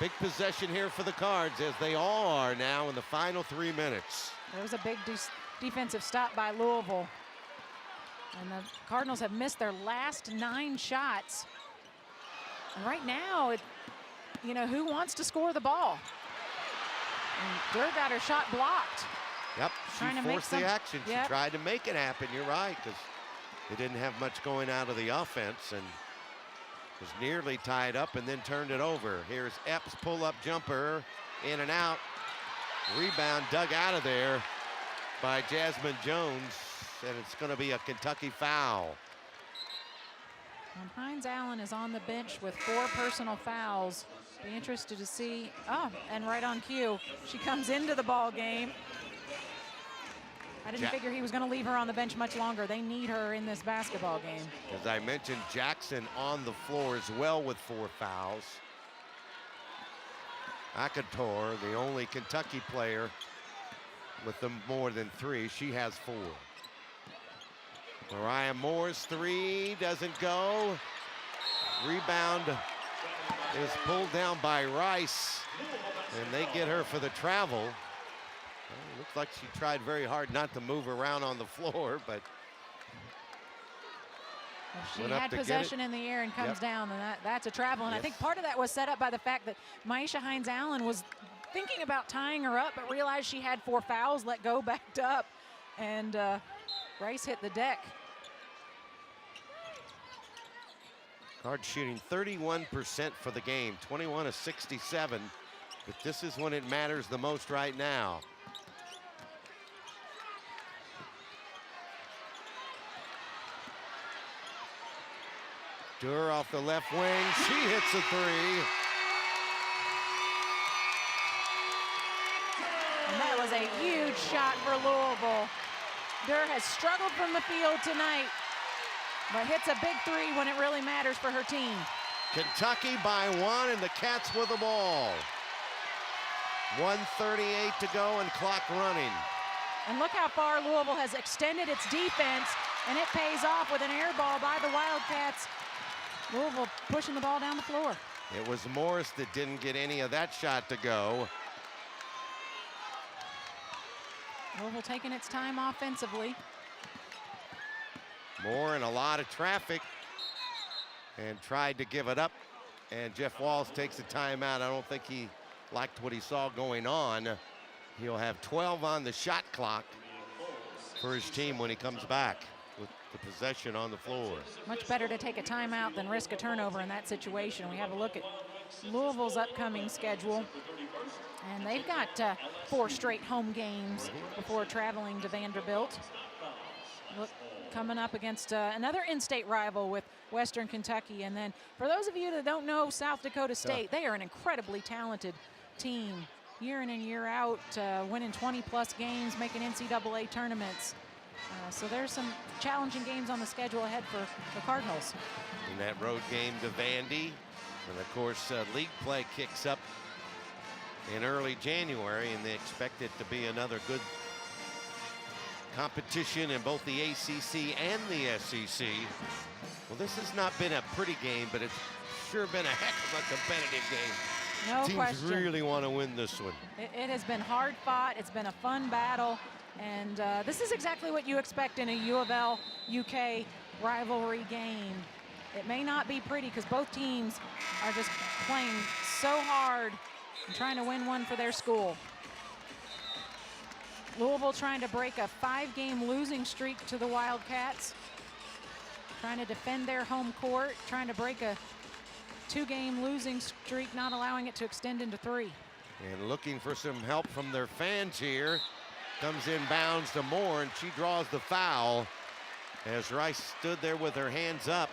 Big possession here for the Cards, as they all are now in the final 3 minutes. There was a big defensive stop by Louisville. And the Cardinals have missed their last 9 shots. And right now, who wants to score the ball? And Durr got her shot blocked. Yep, she forced the action. She tried to make it happen, you're right, because they didn't have much going out of the offense and was nearly tied up and then turned it over. Here's Epps' pull-up jumper, in and out. Rebound dug out of there by Jasmine Jones, and it's going to be a Kentucky foul. And Hines Allen is on the bench with 4 personal fouls. Be interested to see. Oh, and right on cue, she comes into the ball game. I didn't figure he was going to leave her on the bench much longer. They need her in this basketball game. As I mentioned, Jackson on the floor as well with 4 fouls. Akator, the only Kentucky player with them more than 3. She has 4. Mariah Moore's 3 doesn't go. Rebound is pulled down by Rice, and they get her for the travel. Well, looks like she tried very hard not to move around on the floor, but she had possession in the air and comes down, and that's a travel. And I think part of that was set up by the fact that Maisha Hines-Allen was thinking about tying her up, but realized she had 4 fouls, let go, backed up, and Rice hit the deck. Cards shooting 31% for the game, 21 of 67, but this is when it matters the most right now. Durr off the left wing, she hits a 3. And that was a huge shot for Louisville. Durr has struggled from the field tonight, but hits a big 3 when it really matters for her team. Kentucky by 1 and the Cats with the ball. 1:38 to go and clock running. And look how far Louisville has extended its defense, and it pays off with an air ball by the Wildcats. Louisville pushing the ball down the floor. It was Morris that didn't get any of that shot to go. Louisville taking its time offensively. Moore in a lot of traffic and tried to give it up. And Jeff Walls takes a timeout. I don't think he liked what he saw going on. He'll have 12 on the shot clock for his team when he comes back with the possession on the floor. Much better to take a timeout than risk a turnover in that situation. We have a look at Louisville's upcoming schedule. And they've got 4 straight home games before traveling to Vanderbilt. Look, coming up against another in-state rival with Western Kentucky. And then for those of you that don't know South Dakota State, they are an incredibly talented team. Year in and year out, winning 20-plus games, making NCAA tournaments. So there's some challenging games on the schedule ahead for the Cardinals. In that road game to Vandy. And of course, league play kicks up in early January, and they expect it to be another good competition in both the ACC and the SEC. Well, this has not been a pretty game, but it's sure been a heck of a competitive game. No Teams question. really want to win this one. It has been hard fought. It's been a fun battle. And this is exactly what you expect in a U of L UK rivalry game. It may not be pretty because both teams are just playing so hard and trying to win one for their school. Louisville trying to break a 5-game losing streak to the Wildcats. Trying to defend their home court, trying to break a 2-game losing streak, not allowing it to extend into 3. And looking for some help from their fans here. Comes inbounds to Moore, and she draws the foul as Rice stood there with her hands up.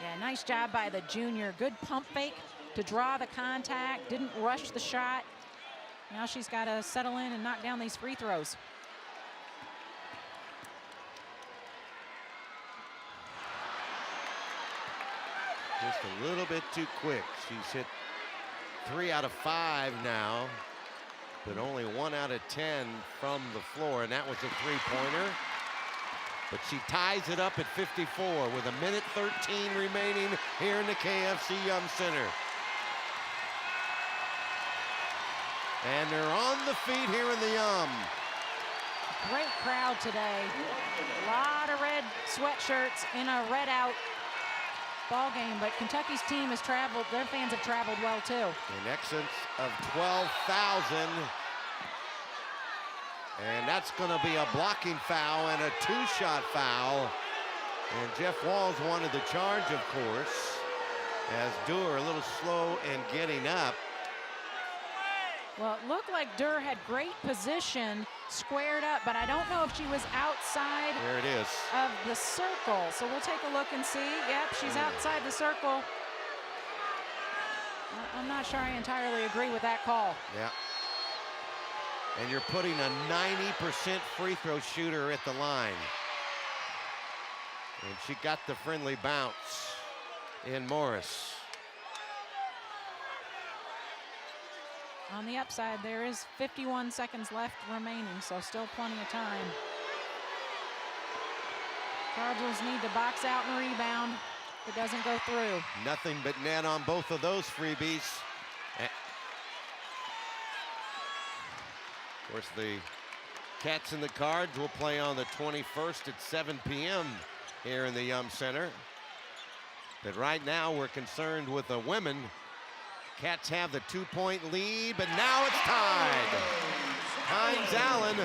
Yeah, nice job by the junior. Good pump fake to draw the contact, didn't rush the shot. Now she's got to settle in and knock down these free throws. Just a little bit too quick. She's hit 3 out of 5 now, but only 1 out of 10 from the floor, and that was a 3-pointer. But she ties it up at 54 with 1:13 remaining here in the KFC Yum Center. And they're on the feet here in the Yum. Great crowd today. A lot of red sweatshirts in a red out ball game, but Kentucky's team has traveled, their fans have traveled well too. In excess of 12,000. And that's gonna be a blocking foul and a 2-shot foul. And Jeff Walls wanted the charge, of course, as Dewar a little slow in getting up. Well, it looked like Durr had great position, squared up, but I don't know if she was outside There it is. of the circle. So we'll take a look and see. Yep, she's outside the circle. I'm not sure I entirely agree with that call. Yeah. And you're putting a 90% free throw shooter at the line. And she got the friendly bounce in Morris. On the upside, there is 51 seconds left remaining, so still plenty of time. Cardinals need to box out and rebound. It doesn't go through. Nothing but net on both of those freebies. Of course, the Cats and the Cards will play on the 21st at 7 p.m. here in the Yum Center. But right now, we're concerned with the women. Cats have the 2-point lead, but now it's tied. Hines Allen.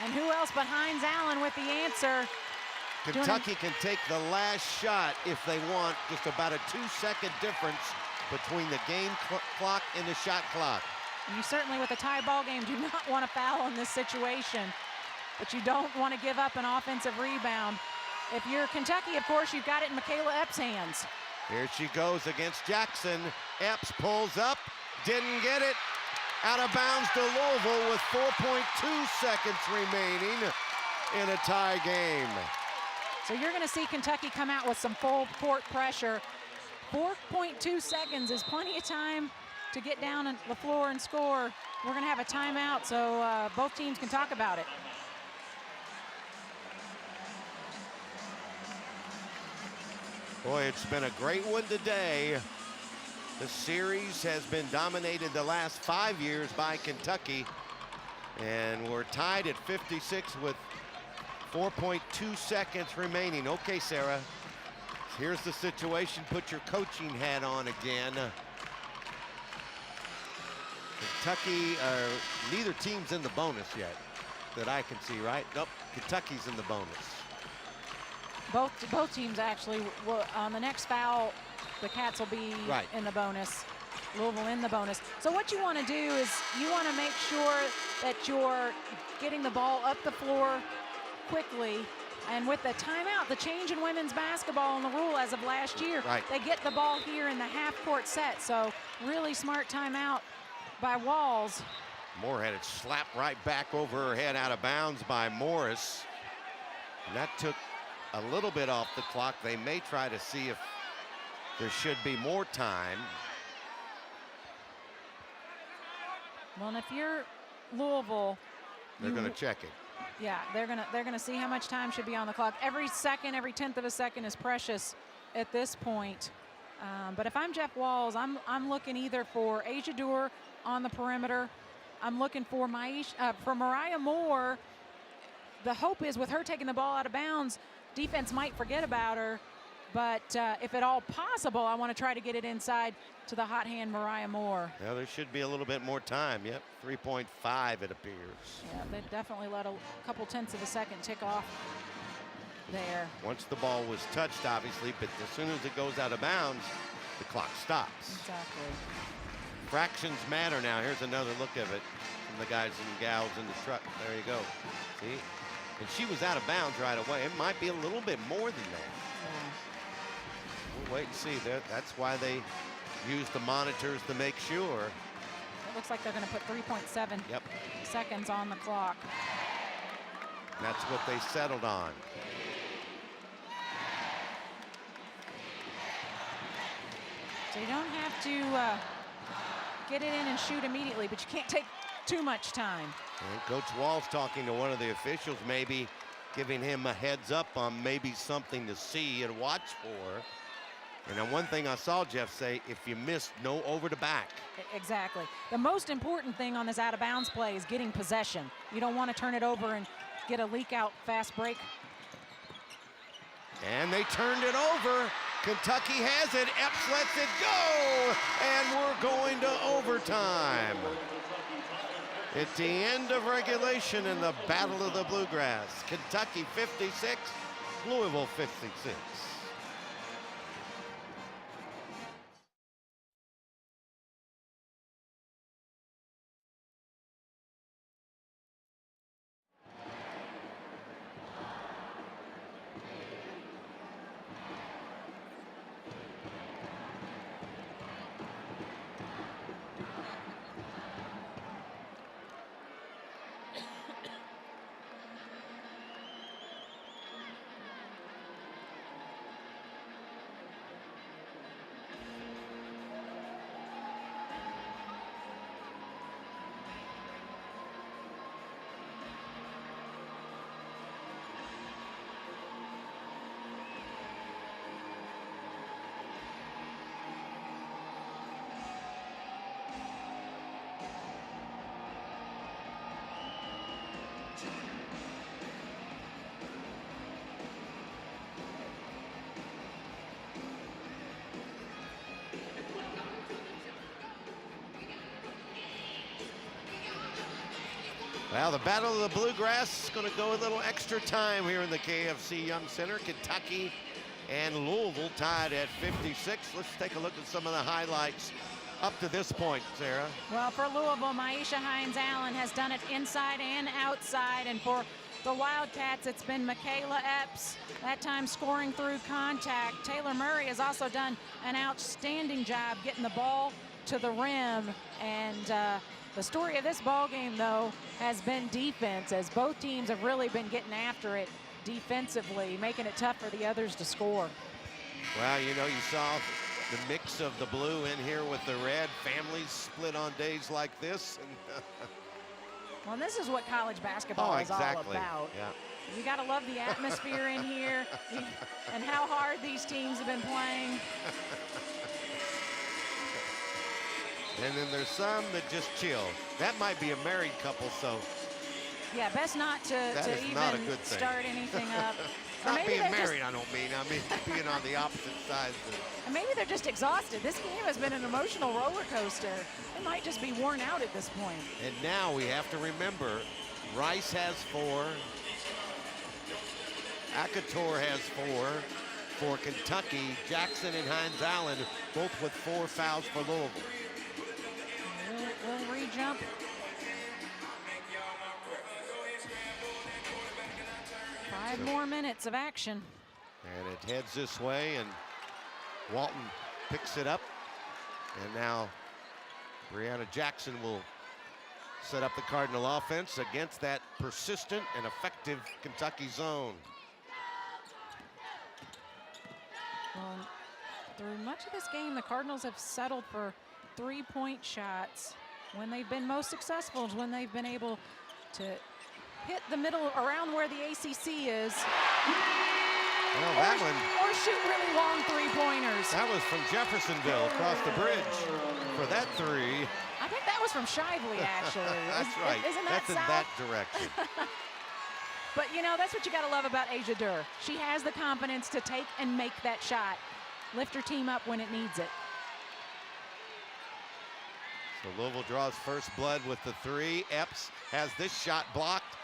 And who else but Hines Allen with the answer? Kentucky can take the last shot if they want. Just about a 2-second difference between the game clock and the shot clock. And you certainly, with a tie ball game, do not want to foul in this situation, but you don't want to give up an offensive rebound. If you're Kentucky, of course, you've got it in Michaela Epps' hands. Here she goes against Jackson. Epps pulls up, didn't get it. Out of bounds to Louisville with 4.2 seconds remaining in a tie game. So you're going to see Kentucky come out with some full court pressure. 4.2 seconds is plenty of time to get down on the floor and score. We're going to have a timeout so both teams can talk about it. Boy, it's been a great one today. The series has been dominated the last 5 years by Kentucky. And we're tied at 56 with 4.2 seconds remaining. Okay, Sarah, here's the situation. Put your coaching hat on again. Kentucky, neither team's in the bonus yet that I can see, right? Nope, Kentucky's in the bonus. Both teams actually will, on the next foul, the Cats will be in the bonus. Louisville in the bonus. So what you want to do is you want to make sure that you're getting the ball up the floor quickly. And with the timeout, the change in women's basketball and the rule as of last year, they get the ball here in the half-court set. So really smart timeout by Walls. Moore had it slapped right back over her head out of bounds by Morris. And that took a little bit off the clock. They may try to see if there should be more time. Well, and if you're Louisville, They're going to check it. Yeah, they're gonna see how much time should be on the clock. Every second, every 1/10 of a second is precious at this point. But if I'm Jeff Walz, I'm looking either for Asia Dur on the perimeter. I'm looking for Mariah Moore. The hope is with her taking the ball out of bounds, defense might forget about her. But if at all possible, I want to try to get it inside to the hot hand Mariah Moore. Yeah, there should be a little bit more time. Yep, 3.5 it appears. Yeah, they definitely let a couple 1/10 of a second tick off there. Once the ball was touched, obviously, but as soon as it goes out of bounds, the clock stops. Exactly. Fractions matter now. Here's another look of it from the guys and gals in the truck. There you go. See? And she was out of bounds right away. It might be a little bit more than that. We'll wait and see. That's why they use the monitors to make sure. It looks like they're going to put 3.7 seconds on the clock. That's what they settled on. So you don't have to get it in and shoot immediately, but you can't take too much time. And Coach Wall's talking to one of the officials, maybe giving him a heads up on maybe something to see and watch for. And then one thing I saw Jeff say, if you missed, no over the back. Exactly. The most important thing on this out of bounds play is getting possession. You don't want to turn it over and get a leak out fast break. And they turned it over. Kentucky has it. Epps lets it go. And we're going to overtime. At the end of regulation in the Battle of the Bluegrass. Kentucky 56, Louisville 56. Well, the Battle of the Bluegrass is going to go a little extra time here in the KFC Young Center. Kentucky and Louisville tied at 56. Let's take a look at some of the highlights up to this point, Sarah. Well, for Louisville, Maisha Hines-Allen has done it inside and outside. And for the Wildcats, it's been Michaela Epps, that time scoring through contact. Taylor Murray has also done an outstanding job getting the ball to the rim. And the story of this ball game, though, has been defense, as both teams have really been getting after it defensively, making it tough for the others to score. Well, you know, you saw the mix of the blue in here with the red. Families split on days like this. And well, this is what college basketball is all about. Yeah. You got to love the atmosphere in here and how hard these teams have been playing. And then there's some that just chill. That might be a married couple, so. Yeah, best not to even not a good thing. Start anything up. Not being married, I don't mean. I mean being on the opposite sides. And maybe they're just exhausted. This game has been an emotional roller coaster. They might just be worn out at this point. And now we have to remember, Rice has 4. Akator has 4. For Kentucky, Jackson and Hines-Allen, both with 4 fouls for Louisville. Little re-jump. Five more minutes of action. And it heads this way, and Walton picks it up. And now Brianna Jackson will set up the Cardinal offense against that persistent and effective Kentucky zone. Well, through much of this game, the Cardinals have settled for 3-point shots. When they've been most successful is when they've been able to hit the middle around where the ACC is. Well, that one. Or shoot really long three-pointers. That was from Jeffersonville across the bridge for that three. I think that was from Shively, actually. That's right. Isn't that That's in south? that direction. But, you know, that's what you got to love about Asia Durr. She has the confidence to take and make that shot. Lift her team up when it needs it. So Louisville draws first blood with the three. Epps has this shot blocked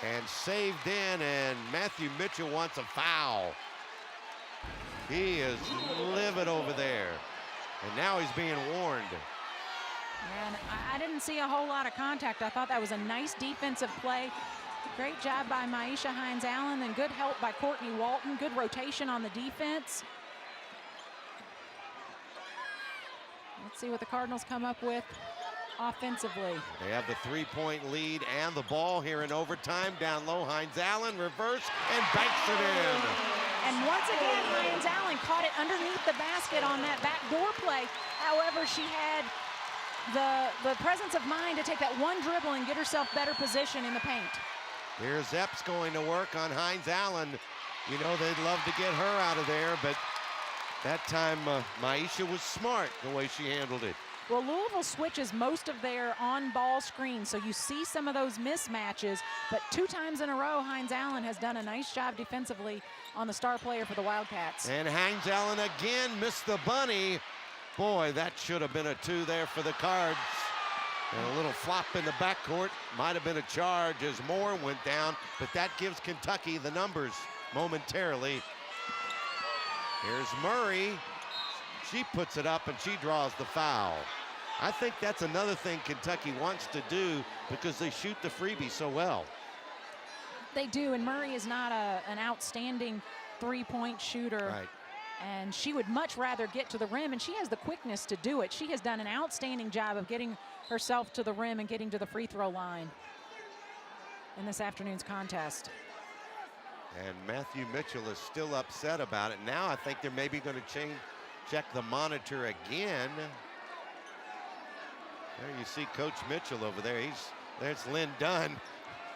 and saved in, and Matthew Mitchell wants a foul. He is livid over there, and now he's being warned. And I didn't see a whole lot of contact. I thought that was a nice defensive play. Great job by Maisha Hines-Allen, and good help by Courtney Walton. Good rotation on the defense. Let's see what the Cardinals come up with offensively. They have the three-point lead and the ball here in overtime. Down low, Hines-Allen, reverse, and banks it in. And once again, Hines-Allen caught it underneath the basket on that backdoor play. However, she had the presence of mind to take that one dribble and get herself better position in the paint. Here's Epps going to work on Hines-Allen. You know, they'd love to get her out of there, but that time Maisha was smart the way she handled it. Well, Louisville switches most of their on-ball screens, so you see some of those mismatches, but 2 times in a row, Hines-Allen has done a nice job defensively on the star player for the Wildcats. And Hines-Allen again missed the bunny. Boy, that should have been a 2 there for the Cards. And a little flop in the backcourt. Might have been a charge as Moore went down, but that gives Kentucky the numbers momentarily. Here's Murray. She puts it up and she draws the foul. I think that's another thing Kentucky wants to do because they shoot the freebie so well. They do, and Murray is not an outstanding three-point shooter. Right. And she would much rather get to the rim, and she has the quickness to do it. She has done an outstanding job of getting herself to the rim and getting to the free throw line in this afternoon's contest. And Matthew Mitchell is still upset about it. Now I think they're maybe going to check the monitor again. There you see Coach Mitchell over there. There's Lynn Dunn.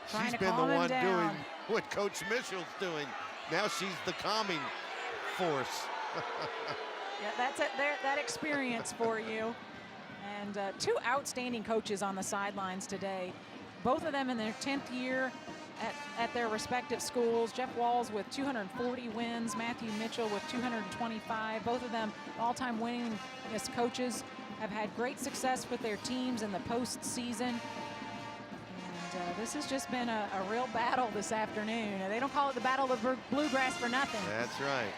She's been the one doing what Coach Mitchell's doing. Now she's the calming force. Yeah, that's it. That experience for you. And 2 outstanding coaches on the sidelines today. Both of them in their 10th year at their respective schools. Jeff Walls with 240 wins, Matthew Mitchell with 225. Both of them all-time winningest coaches, have had great success with their teams in the postseason. And this has just been a real battle this afternoon. They don't call it the Battle of Bluegrass for nothing. That's right.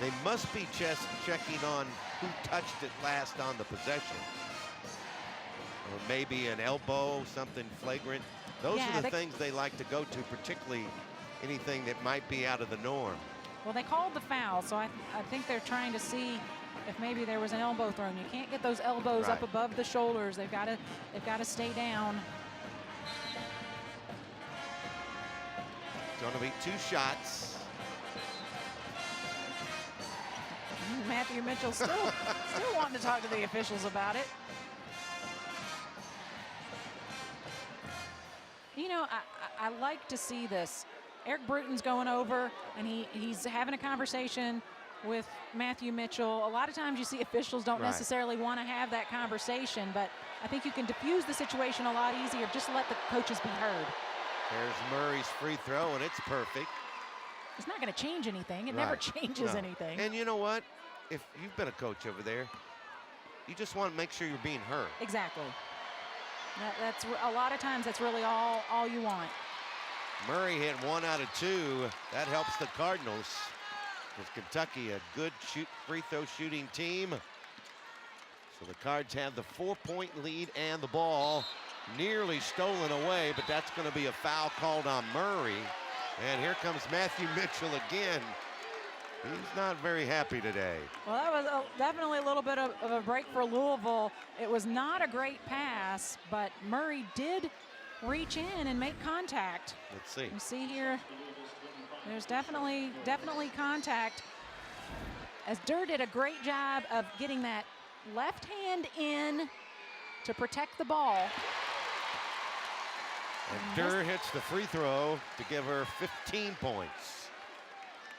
They must be just checking on who touched it last on the possession. Or maybe an elbow, something flagrant. Those are the things they like to go to, particularly anything that might be out of the norm. Well, they called the foul, so I think they're trying to see if maybe there was an elbow thrown. You can't get those elbows up above the shoulders. They've got to stay down. It's going to be 2 shots. Matthew Mitchell still wanting to talk to the officials about it. You know, I like to see this. Eric Bruton's going over, and he's having a conversation with Matthew Mitchell. A lot of times you see officials don't necessarily want to have that conversation, but I think you can diffuse the situation a lot easier. Just let the coaches be heard. There's Murray's free throw, and it's perfect. It's not going to change anything. It never changes anything. And you know what? If you've been a coach over there, you just want to make sure you're being heard. Exactly. That's a lot of times that's really all you want. Murray hit 1 out of 2. That helps the Cardinals. With Kentucky, a good free throw shooting team. So the Cards have the 4-point lead and the ball nearly stolen away, but that's going to be a foul called on Murray. And here comes Matthew Mitchell again. He's not very happy today. Well, that was definitely a little bit of a break for Louisville. It was not a great pass, but Murray did reach in and make contact. Let's see. You see here, there's definitely contact. As Durr did a great job of getting that left hand in to protect the ball. And Durr hits the free throw to give her 15 points.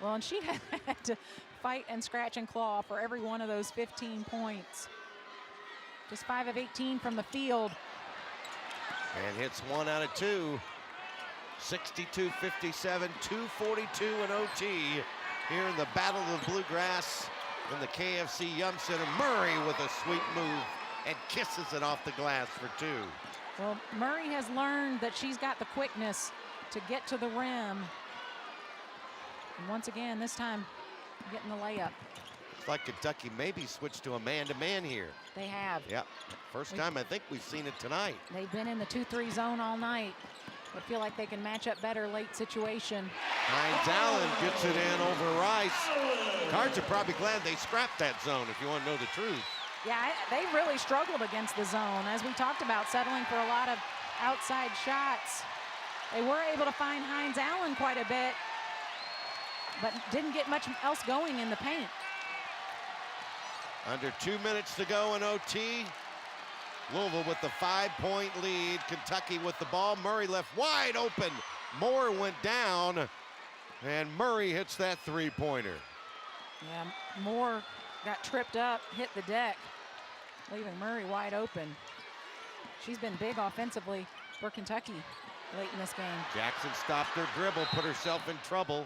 Well, and she had to fight and scratch and claw for every one of those 15 points. Just 5 of 18 from the field. And hits 1 out of 2. 62-57, 2:42 in OT here in the Battle of the Bluegrass in the KFC Yum Center. Murray with a sweet move and kisses it off the glass for 2. Well, Murray has learned that she's got the quickness to get to the rim. And once again, this time, getting the layup. It's like Kentucky maybe switched to a man-to-man here. They have. Yep, first time I think we've seen it tonight. They've been in the 2-3 zone all night. I feel like they can match up better late situation. Hines Allen gets it in over Rice. Cards are probably glad they scrapped that zone, if you want to know the truth. Yeah, they really struggled against the zone, as we talked about, settling for a lot of outside shots. They were able to find Hines Allen quite a bit, but didn't get much else going in the paint. Under 2 minutes to go in OT. Louisville with the 5-point lead. Kentucky with the ball. Murray left wide open. Moore went down, and Murray hits that three-pointer. Yeah, Moore got tripped up, hit the deck, leaving Murray wide open. She's been big offensively for Kentucky late in this game. Jackson stopped her dribble, put herself in trouble,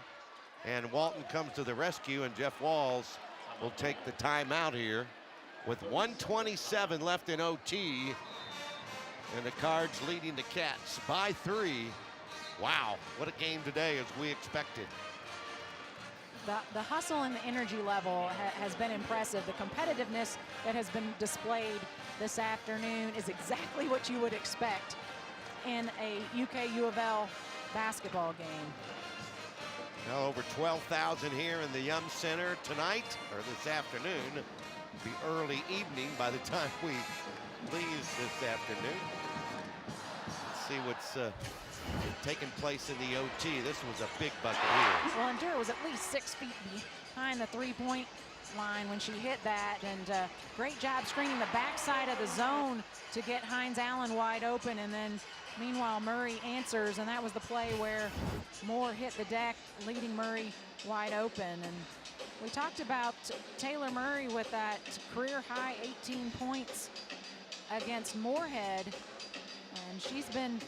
and Walton comes to the rescue, and Jeff Walls will take the timeout here with 1:27 left in OT, and the Cards leading the Cats by 3. Wow, what a game today, as we expected. The hustle and the energy level has been impressive. The competitiveness that has been displayed this afternoon is exactly what you would expect in a UK U of L basketball game. Now over 12,000 here in the Yum Center tonight, or this afternoon. Be early evening by the time we leave this afternoon. Let's see what's taking place in the OT. This was a big bucket here. Well, and Durr was at least 6 feet behind the three-point line when she hit that, and great job screening the backside of the zone to get Hines Allen wide open, and then meanwhile Murray answers, and that was the play where Moore hit the deck, leading Murray wide open. And we talked about Taylor Murray with that career-high 18 points against Moorhead, and she's been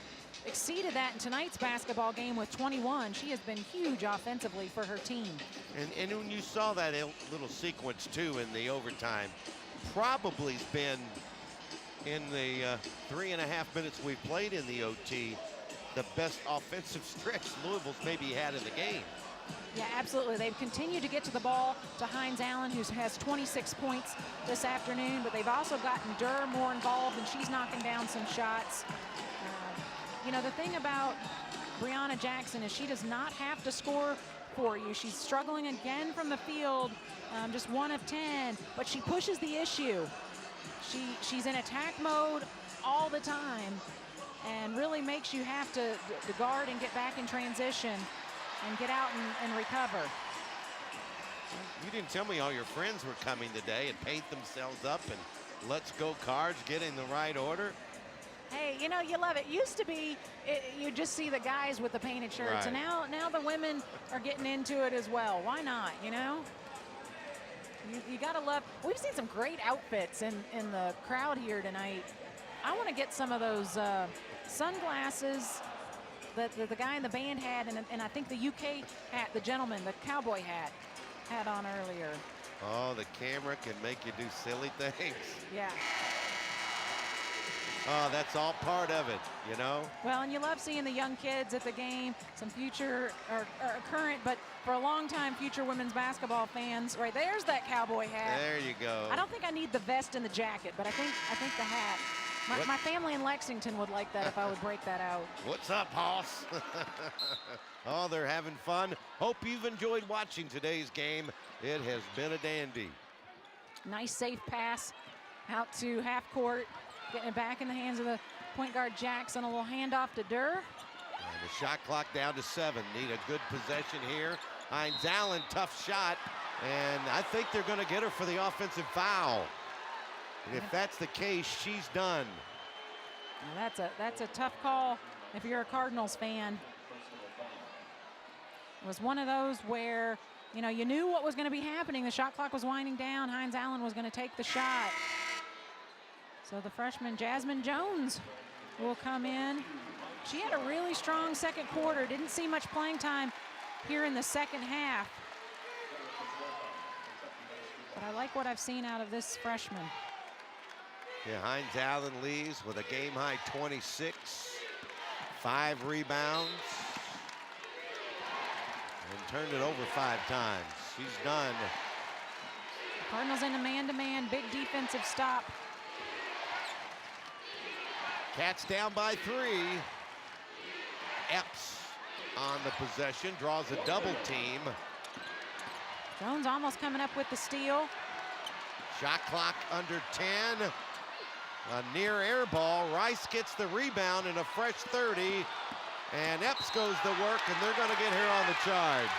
exceeded that in tonight's basketball game with 21. She has been huge offensively for her team. And when you saw that little sequence too in the overtime, probably been in the 3.5 minutes we've played in the OT, the best offensive stretch Louisville's maybe had in the game. Yeah, absolutely. They've continued to get to the ball to Hines Allen, who has 26 points this afternoon, but they've also gotten Durr more involved, and she's knocking down some shots. You know, the thing about Brianna Jackson is she does not have to score for you. She's struggling again from the field, just 1 of 10, but she pushes the issue. She's in attack mode all the time and really makes you have to guard and get back in transition and get out and recover. You didn't tell me all your friends were coming today and paint themselves up and let's go Cards, get in the right order. Hey, you know, you love it. Used to be, you just see the guys with the painted shirts, right. And now the women are getting into it as well. Why not, you know? You gotta love, we've seen some great outfits in the crowd here tonight. I wanna get some of those sunglasses that the guy in the band had, and I think the UK hat, the gentleman, the cowboy hat, had on earlier. Oh, the camera can make you do silly things. Yeah. Oh, that's all part of it, you know? Well, and you love seeing the young kids at the game, some future or current, but for a long time, future women's basketball fans. Right, there's that cowboy hat. There you go. I don't think I need the vest and the jacket, but I think the hat. My family in Lexington would like that if I would break that out. What's up, Hoss? Oh, they're having fun. Hope you've enjoyed watching today's game. It has been a dandy. Nice safe pass out to half court. Getting it back in the hands of the point guard Jackson. A little handoff to Durr. And the shot clock down to 7. Need a good possession here. Hines Allen, tough shot. And I think they're going to get her for the offensive foul. And if that's the case, she's done. That's a tough call if you're a Cardinals fan. It was one of those where, you know, you knew what was going to be happening. The shot clock was winding down. Hines Allen was going to take the shot. So the freshman Jasmine Jones will come in. She had a really strong second quarter. Didn't see much playing time here in the second half. But I like what I've seen out of this freshman. Yeah, Hines Allen leaves with a game-high 26, 5 rebounds, and turned it over 5 times. She's done. Cardinals in a man-to-man, big defensive stop. Cats down by 3. Epps on the possession, draws a double team. Jones almost coming up with the steal. Shot clock under 10. A near air ball. Rice gets the rebound and a fresh 30. And Epps goes to work, and they're going to get her on the charge.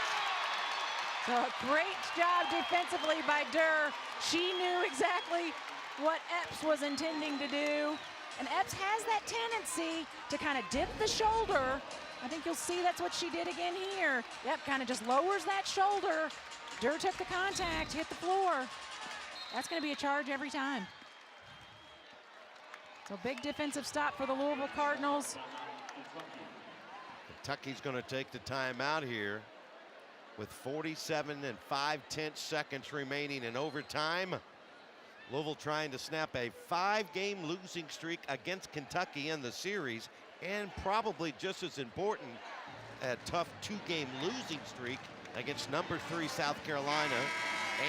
So a great job defensively by Durr. She knew exactly what Epps was intending to do. And Epps has that tendency to kind of dip the shoulder. I think you'll see that's what she did again here. Yep, kind of just lowers that shoulder. Durr took the contact, hit the floor. That's going to be a charge every time. So big defensive stop for the Louisville Cardinals. Kentucky's going to take the timeout here with 47 5/10 seconds remaining in overtime. Louisville trying to snap a 5-game losing streak against Kentucky in the series, and probably just as important, a tough 2-game losing streak against number 3 South Carolina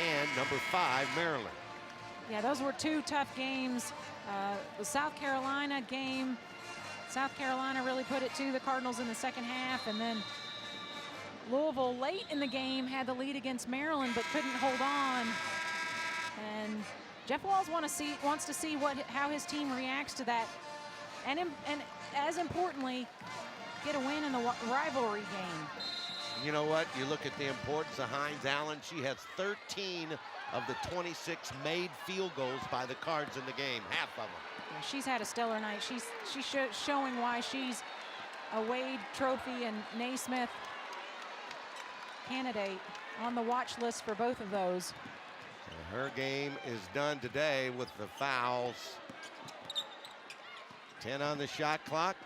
and number 5 Maryland. Yeah, those were 2 tough games. The South Carolina game, South Carolina really put it to the Cardinals in the second half, and then Louisville late in the game had the lead against Maryland but couldn't hold on. And Jeff Walz wants to see how his team reacts to that, and as importantly, get a win in the rivalry game. You know what? You look at the importance of Hines Allen. She has 13 of the 26 made field goals by the Cards in the game, half of them. Yeah, she's had a stellar night. She's showing why she's a Wade Trophy and Naismith candidate on the watch list for both of those. Her game is done today with the fouls. 10 on the shot clock,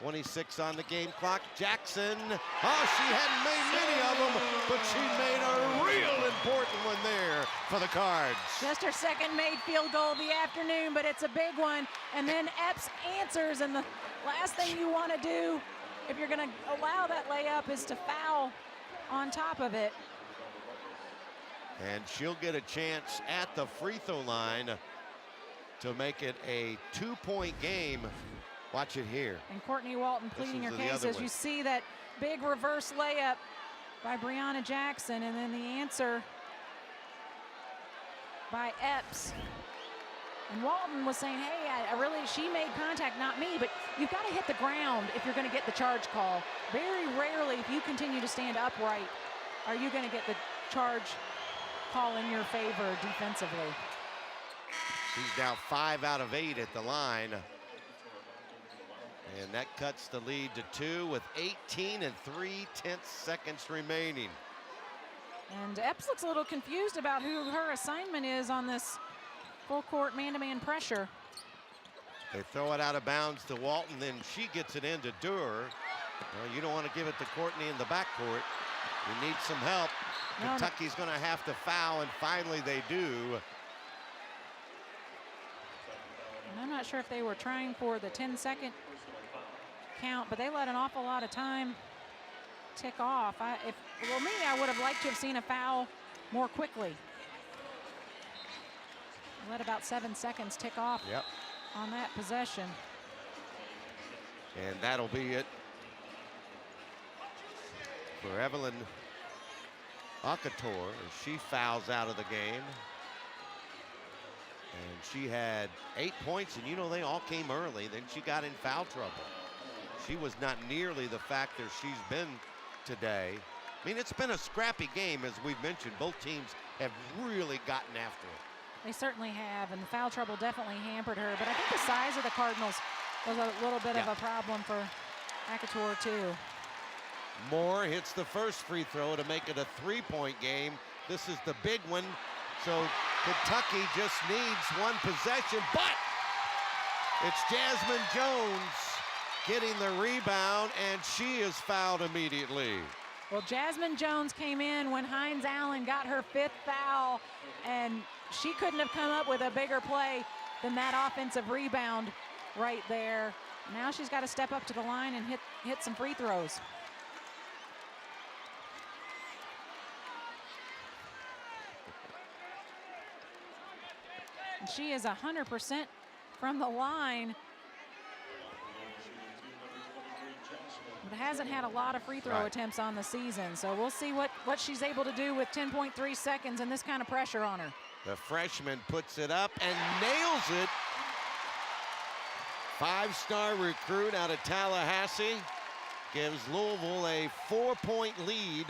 26 on the game clock. Jackson, she hadn't made many of them, but she made a real important one there for the Cards. Just her second made field goal of the afternoon, but it's a big one. And then Epps answers, and the last thing you want to do if you're going to allow that layup is to foul on top of it. And she'll get a chance at the free throw line to make it a 2-point game. Watch it here. And Courtney Walton pleading her case as you see that big reverse layup by Breonna Jackson, and then the answer by Epps. And Walton was saying, hey, she made contact, not me, but you've got to hit the ground if you're going to get the charge call. Very rarely, if you continue to stand upright, are you going to get the charge call in your favor defensively. She's now 5 out of 8 at the line. And that cuts the lead to 2 with 18 3/10 seconds remaining. And Epps looks a little confused about who her assignment is on this full court man-to-man pressure. They throw it out of bounds to Walton, then she gets it into Durr. Well, you don't want to give it to Courtney in the backcourt. You need some help. No, Kentucky's going to have to foul, and finally they do. And I'm not sure if they were trying for the 10-second count, but they let an awful lot of time tick off. I would have liked to have seen a foul more quickly. Let about 7 seconds tick off on that possession. And that'll be it for Evelyn Akator. She fouls out of the game. And she had 8 points, and you know they all came early. Then she got in foul trouble. She was not nearly the factor she's been today. I mean, it's been a scrappy game, as we've mentioned. Both teams have really gotten after it. They certainly have, and the foul trouble definitely hampered her. But I think the size of the Cardinals was a little bit of a problem for Akator, too. Moore hits the first free throw to make it a 3-point game. This is the big one. So Kentucky just needs one possession, but it's Jasmine Jones getting the rebound, and she is fouled immediately. Well, Jasmine Jones came in when Hines Allen got her 5th foul, and she couldn't have come up with a bigger play than that offensive rebound right there. Now she's got to step up to the line and hit some free throws. And she is 100% from the line, but hasn't had a lot of free throw attempts on the season. So we'll see what she's able to do with 10.3 seconds and this kind of pressure on her. The freshman puts it up and nails it. 5-star recruit out of Tallahassee gives Louisville a 4-point lead.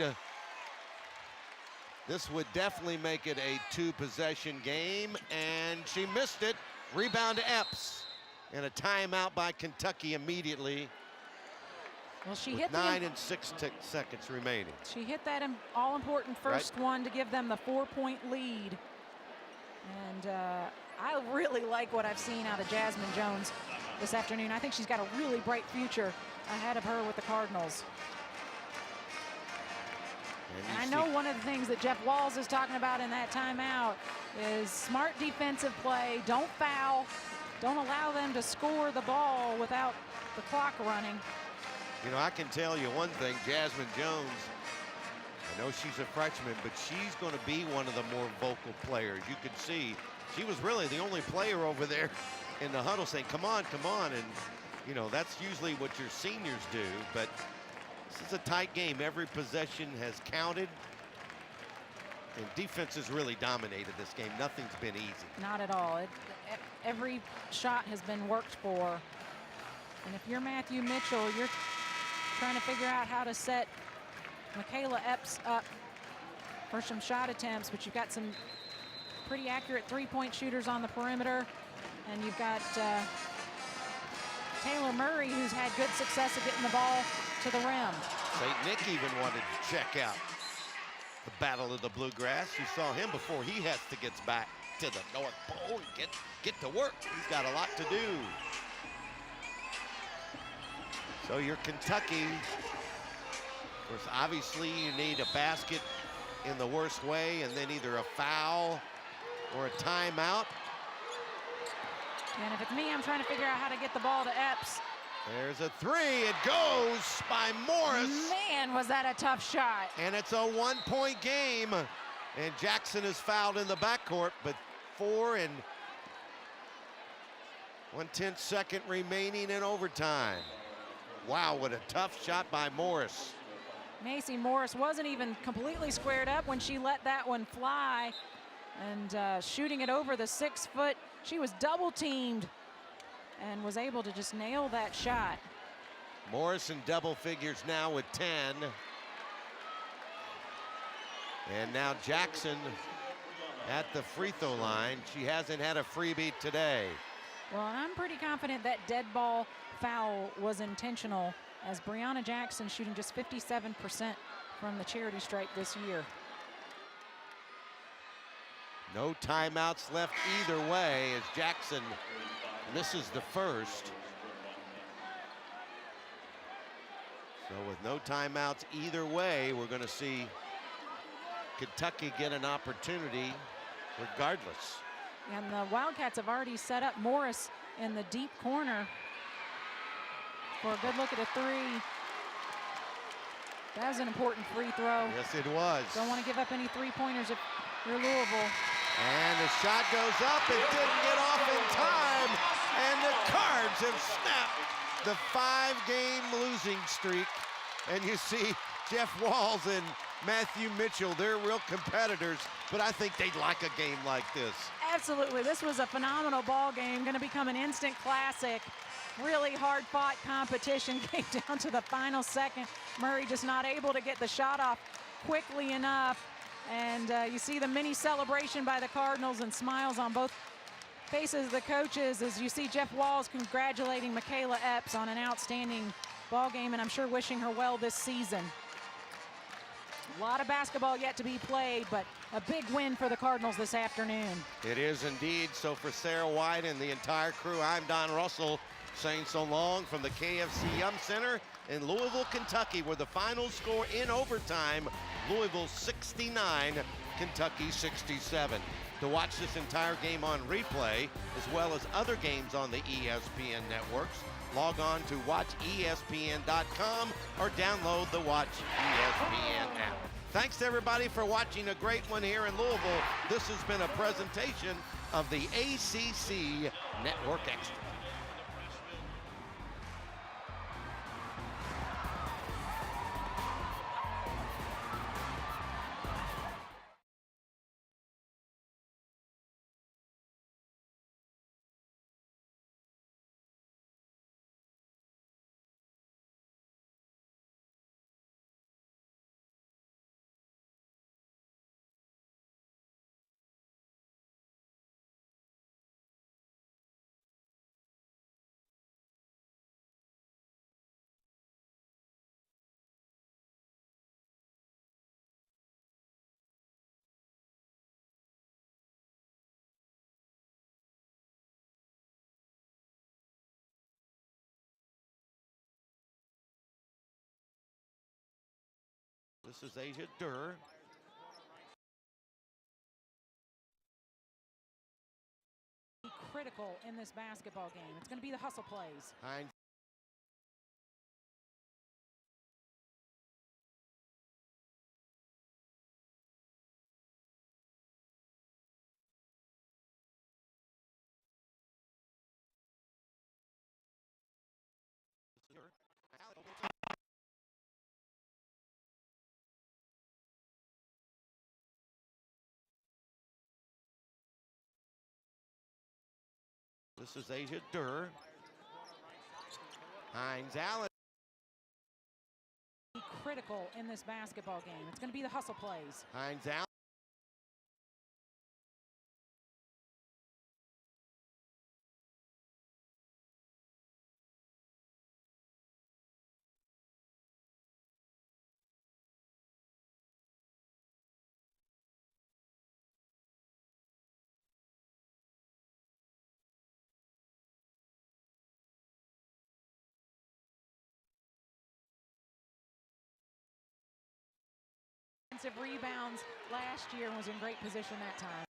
This would definitely make it a 2-possession game, and she missed it. Rebound to Epps, and a timeout by Kentucky immediately. Well, she with hit 9 and 6 seconds remaining. She hit that all-important first one to give them the 4-point lead. And I really like what I've seen out of Jasmine Jones this afternoon. I think she's got a really bright future ahead of her with the Cardinals. And I know one of the things that Jeff Walls is talking about in that timeout is smart defensive play. Don't foul. Don't allow them to score the ball without the clock running. You know, I can tell you one thing, Jasmine Jones, I know she's a freshman, but she's going to be one of the more vocal players. You could see she was really the only player over there in the huddle saying, come on, come on. And, you know, that's usually what your seniors do. But this is a tight game. Every possession has counted. And defense has really dominated this game. Nothing's been easy. Not at all. Every shot has been worked for. And if you're Matthew Mitchell, you're trying to figure out how to set Michaela Epps up for some shot attempts, but you've got some pretty accurate three-point shooters on the perimeter. And you've got Taylor Murray, who's had good success at getting the ball to the rim. St. Nick even wanted to check out the Battle of the Bluegrass. You saw him before he has to get back to the North Pole and get to work. He's got a lot to do. So you're Kentucky. Of course, obviously you need a basket in the worst way and then either a foul or a timeout. And if it's me, I'm trying to figure out how to get the ball to Epps. There's a three. It goes by Morris. Man, was that a tough shot. And it's a 1-point game. And Jackson is fouled in the backcourt, but 4 and 1/10 second remaining in overtime. Wow, what a tough shot by Morris. Macy Morris wasn't even completely squared up when she let that one fly. And shooting it over the 6 foot, she was double teamed and was able to just nail that shot. Morris in double figures now with 10. And now Jackson at the free throw line. She hasn't had a freebie today. Well, I'm pretty confident that dead ball foul was intentional, as Brianna Jackson shooting just 57% from the charity stripe this year. No timeouts left either way as Jackson misses the first. So with no timeouts either way, we're going to see Kentucky get an opportunity regardless. And the Wildcats have already set up Morris in the deep corner for a good look at a three. That was an important free throw. Yes, it was. Don't want to give up any three-pointers if you're Louisville. And the shot goes up. It didn't get off in time. And the Cards have snapped the 5-game losing streak. And you see Jeff Walls and Matthew Mitchell, they're real competitors, but I think they'd like a game like this. Absolutely. This was a phenomenal ball game, going to become an instant classic. Really hard-fought competition came down to the final second. Murray just not able to get the shot off quickly enough. And you see the mini celebration by the Cardinals and smiles on both faces of the coaches as you see Jeff Walls congratulating Michaela Epps on an outstanding ball game, and I'm sure wishing her well this season. A lot of basketball yet to be played, but a big win for the Cardinals this afternoon. It is indeed. So for Sarah White and the entire crew, I'm Don Russell saying so long from the KFC Yum Center in Louisville, Kentucky, where the final score in overtime, Louisville 69, Kentucky 67. To watch this entire game on replay, as well as other games on the ESPN networks, log on to watchespn.com or download the Watch ESPN app. Thanks to everybody for watching a great one here in Louisville. This has been a presentation of the ACC Network Extra. This is Asia Durr. Critical in this basketball game. It's going to be the hustle plays. Hines. This is Asia Durr. Hines Allen. Critical in this basketball game. It's going to be the hustle plays. Hines Allen. Rebounds last year and was in great position that time.